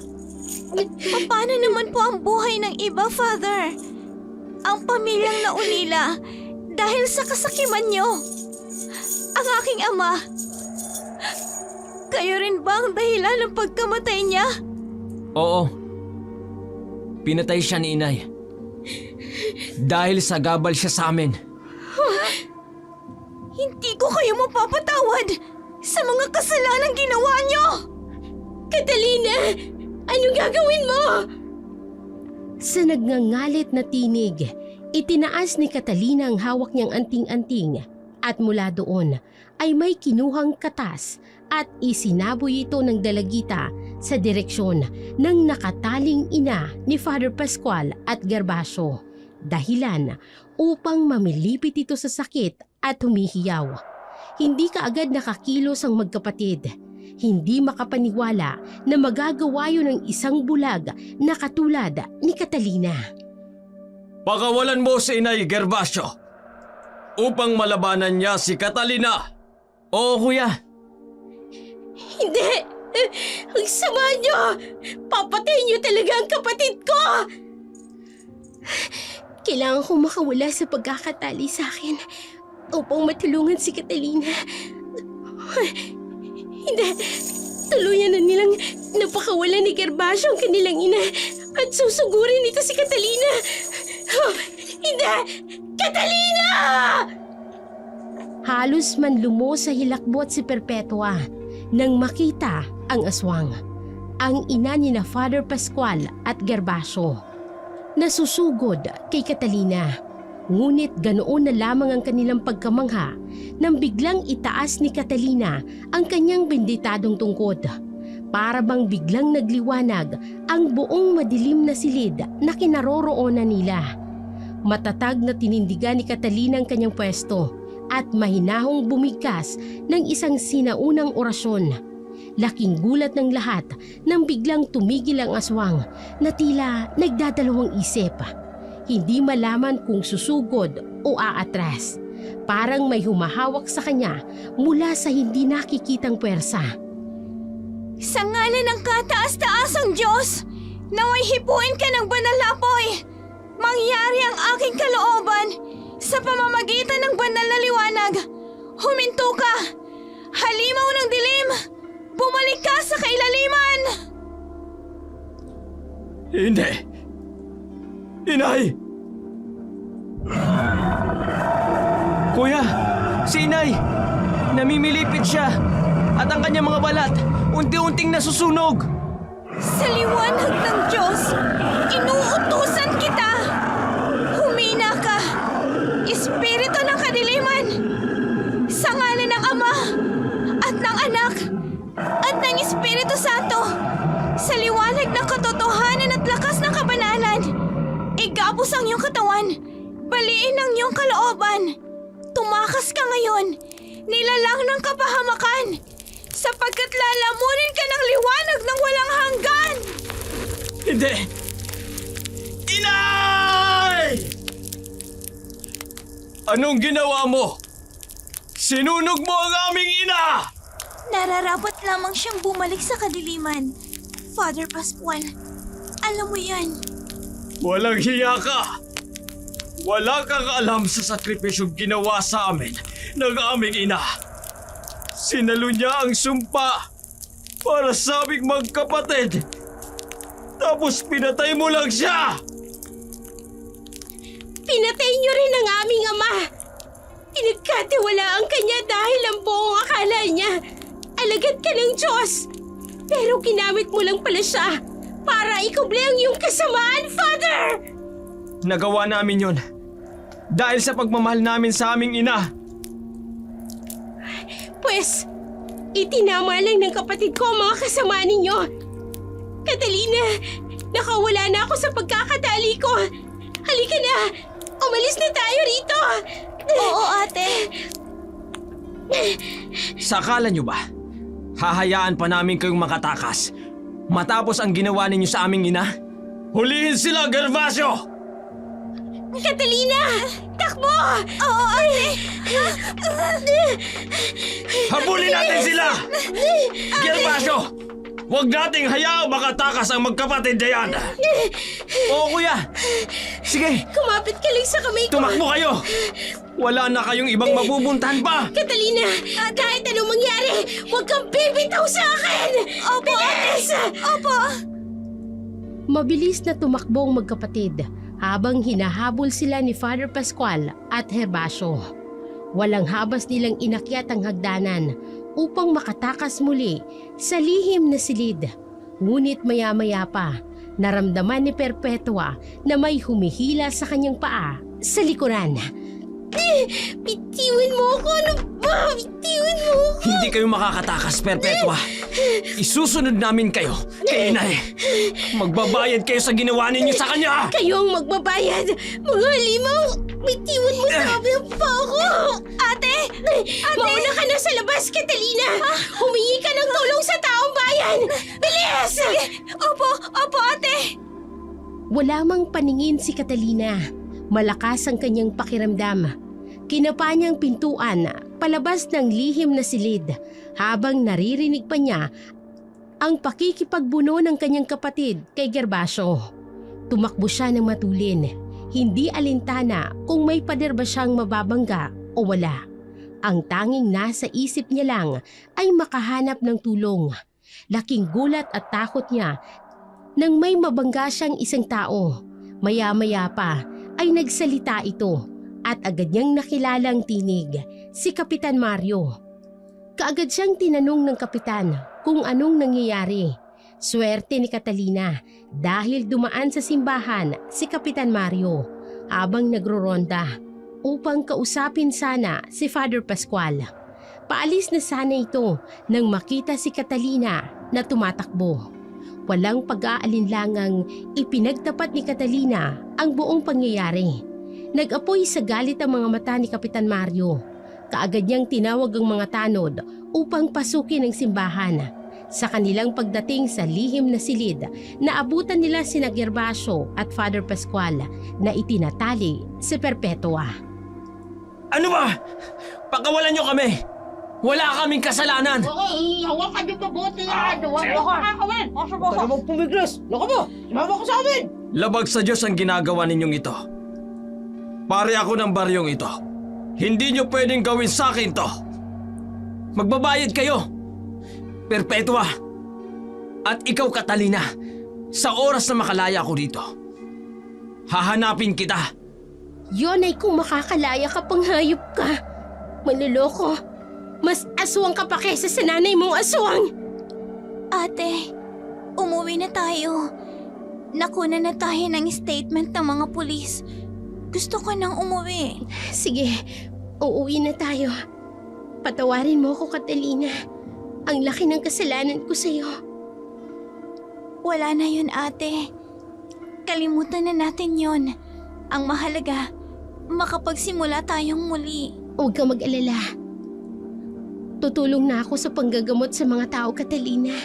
Paano naman po ang buhay ng iba, Father? Ang pamilyang naulila dahil sa kasakiman niyo. Ang aking ama. Kayo rin ba ang dahilan ng pagkamatay niya? Oo. Pinatay siya ni inay. Dahil sagabal siya sa amin. Hindi ko kayo mapapatawad sa mga kasalanang ginawa niyo! Catalina! Anong gagawin mo? Sa nagngangalit na tinig, itinaas ni Catalina ang hawak niyang anting-anting at mula doon ay may kinuhang katas at isinaboy ito ng dalagita sa direksyon ng nakataling ina ni Father Pascual at Gervasio, dahilan upang mamilipit ito sa sakit at humihiyaw. Hindi kaagad nakakilos ang magkapatid. Hindi makapaniwala na magagawa yun ng isang bulag na katulad ni Catalina. Pakawalan mo si inay, Gervasio, upang malabanan niya si Catalina. Oo, kuya. Hindi! Ang sama niyo! Papatayin niyo talaga ang kapatid ko! Kailangan kong makawala sa pagkakatali sa akin upang matulungan si Catalina. Hindi! Tuluyan na nilang napakawalan ni Gervasio ang kanilang ina at susugurin nito si Catalina! Hindi! Catalina! Halos manlumo sa hilakbot si Perpetua nang makita ang aswang, ang ina ni na Father Pascual at Gervasio. Nasusugod kay Catalina, ngunit ganoon na lamang ang kanilang pagkamangha nang biglang itaas ni Catalina ang kanyang benditadong tungkod. Para bang biglang nagliwanag ang buong madilim na silid na kinaroroonan nila. Matatag na tinindigan ni Catalina ang kanyang pwesto at mahinahong bumigkas ng isang sinaunang orasyon. Laking gulat ng lahat nang biglang tumigil ang aswang na tila nagdadalawang isip. Hindi malaman kung susugod o aatras. Parang may humahawak sa kanya mula sa hindi nakikitang puwersa. Sa ngalan ng kataas-taasang Diyos, naway hipuin ka ng banal na apoy. Mangyari ang aking kalooban sa pamamagitan ng banal na liwanag. Huminto ka! Halimaw ng dilim! Bumalik ka sa kailaliman! Hindi! Inay! Kuya! Si inay! Namimilipit siya! At ang kanyang mga balat unti-unting nasusunog! Sa liwanag ng Diyos, inuutusan kita! Humina ka! Espiritu ng kadiliman! Sa ngalan ng Ama at ng Anak at ng Espiritu Santo, sa liwanag ng katotohanan at lakas ng kabanalan, igapos ang iyong katawan, baliin ang iyong kalooban. Tumakas ka ngayon, nilalang ng kapahamakan, sapagkat lalamunin ka ng liwanag ng walang hanggan! Hindi! Inay! Anong ginawa mo? Sinunog mo ang aming ina! Nararapat lamang siyang bumalik sa kadiliman. Father Pascual, alam mo yan. Walang hiya ka! Wala kang alam sa sakripisyong ginawa sa amin ng aming ina. Sinalo niya ang sumpa para sa aming magkapatid. Tapos pinatay mo lang siya! Pinatay niyo rin ang aming ama. Pinagkatiwalaan ka niya dahil ang buong akala niya alagad ka ng Diyos. Pero ginamit mo lang pala siya para ikubli ang iyong kasamaan, Father! Nagawa namin yon dahil sa pagmamahal namin sa aming ina. Pwes, itinama lang ng kapatid ko ang mga kasama ninyo. Catalina, nakawala na ako sa pagkakatali ko. Halika na, umalis na tayo rito. Oo, ate. Sa akala nyo ba, hahayaan pa namin kayong makatakas matapos ang ginawa ninyo sa aming ina? Hulihin sila, Gervasio! Catalina, takbo! Oo, ate. Habulin natin sila! Gervasio! Huwag nating hayaang makatakas ang magkapatid na yan! Oo, kuya! Sige, Kumapit ka lang sa kamay ko. tumakbo kayo! Wala na kayong ibang mabubuntahan pa! Catalina, kahit anong mangyari, huwag kang bibitaw sa akin! Opo, Bilis! Opo! Mabilis na tumakbo ang magkapatid habang hinahabol sila ni Father Pascual at Gervasio. Walang habas nilang inakyat ang hagdanan upang makatakas muli sa lihim na silid. Ngunit maya-maya pa, naramdaman ni Perpetua na may humihila sa kanyang paa sa likuran. Bitiwan mo ako! Ano ba? Bitiwan mo ako! Hindi kayo makakatakas, Perpetua! Isusunod namin kayo kay inay! Magbabayad kayo sa ginawa ninyo sa kanya! Kayo ang magbabayad! Mga halimaw! Bitiwan mo sabi ang pa ako! Ate! Mauna ka na sa labas, Catalina! Humingi ka ng tulong sa taong bayan! Bilis! Opo, ate! Wala mang paningin si Catalina. Malakas ang kanyang pakiramdam. Kinapa niyang pintuan palabas ng lihim na silid habang naririnig pa niya ang pakikipagbuno ng kanyang kapatid kay Gervasio. Tumakbo siya ng matulin, hindi alintana kung may pader ba siyang mababangga o wala. Ang tanging nasa isip niya lang ay makahanap ng tulong. Laking gulat at takot niya nang may mabangga siyang isang tao. Maya-maya pa ay nagsalita ito at agad niyang nakilalang tinig, si Kapitan Mario. Kaagad siyang tinanong ng kapitan kung anong nangyayari. Swerte ni Catalina dahil dumaan sa simbahan si Kapitan Mario habang nagroronda upang kausapin sana si Father Pascual. Paalis na sana ito nang makita si Catalina na tumatakbo. Walang pag-aalinlangang ipinagtapat ni Catalina ang buong pangyayari. Nag-apoy sa galit ang mga mata ni Kapitan Mario. Kaagad niyang tinawag ang mga tanod upang pasukin ang simbahan. Sa kanilang pagdating sa lihim na silid, naabutan nila sina Gervasio at Father Pascual na itinatali si Perpetua. Ano ba? Pakawalan niyo kami! Wala kaming kasalanan! Hawakan niyo mabuti yan! Huwag mo kakawin! Huwag ka mong pumiglas! Loko mo! Sumama ko sa amin! Labag sa Diyos ang ginagawa ninyong ito. Pare ako ng baryong ito. Hindi niyo pwedeng gawin sa akin to. Magbabayad kayo! Perpetua! At ikaw, Catalina, sa oras na makalaya ko dito, hahanapin kita. Yon ay kung makakalaya ka pang hayop ka. Manloloko. Mas aswang ka pa kesa sa nanay mong aswang. Ate, umuwi na tayo. Nakuna na tayo ng statement ng mga pulis. Gusto ko nang umuwi. Sige, uuwi na tayo. Patawarin mo ako, Catalina. Ang laki ng kasalanan ko sa'yo. Wala na yun, ate. Kalimutan na natin yon. Ang mahalaga, makapagsimula tayong muli. Huwag kang mag-alala. Tutulong na ako sa panggagamot sa mga tao, Catalina.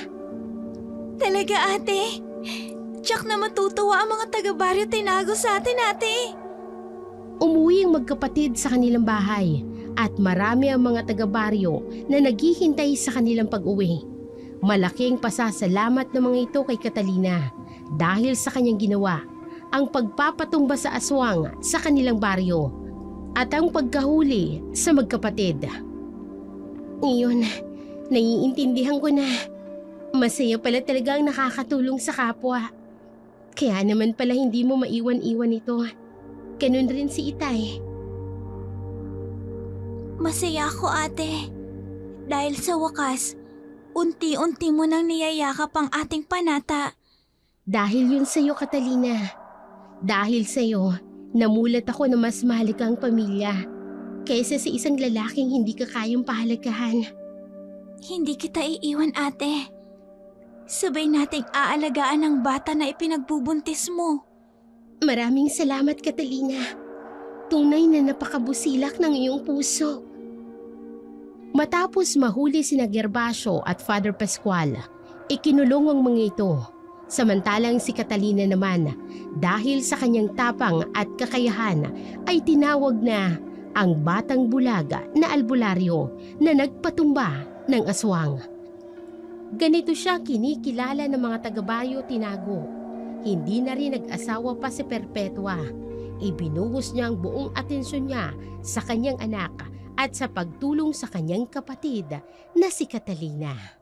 Talaga, ate? Tsak na matutuwa ang mga taga-baryo tinago sa atin, ate. Umuwi ang magkapatid sa kanilang bahay at marami ang mga taga-baryo na naghihintay sa kanilang pag-uwi. Malaking pasasalamat ng mga ito kay Catalina dahil sa kanyang ginawa ang pagpapatumba sa aswang sa kanilang baryo at ang pagkahuli sa magkapatid. Ngayon, naiintindihan ko na masaya pala talaga ang nakakatulong sa kapwa. Kaya naman pala hindi mo maiwan-iwan ito. Ganun rin si Itay. Masaya ako, ate. Dahil sa wakas, unti-unti mo nang niyayakap ang ating panata. Dahil yun sa'yo, Catalina. Dahil sa'yo, namulat ako na mas mahalaga ang pamilya kaysa sa isang lalaking hindi ka kayang pahalagahan. Hindi kita iiwan, ate. Sabay nating aalagaan ang bata na ipinagbubuntis mo. Maraming salamat, Catalina. Tunay na napakabusilak ng iyong puso. Matapos mahuli sina Gervasio at Father Pascual, ikinulong ang mga ito. Samantalang si Catalina naman, dahil sa kanyang tapang at kakayahan, ay tinawag na ang batang bulaga na albularyo na nagpatumba ng aswang. Ganito siya kinikilala ng mga taga-Baryo Tinago. Hindi na rin nag-asawa pa si Perpetua. Ibinuhos niya ang buong atensyon niya sa kanyang anak at sa pagtulong sa kanyang kapatid na si Catalina.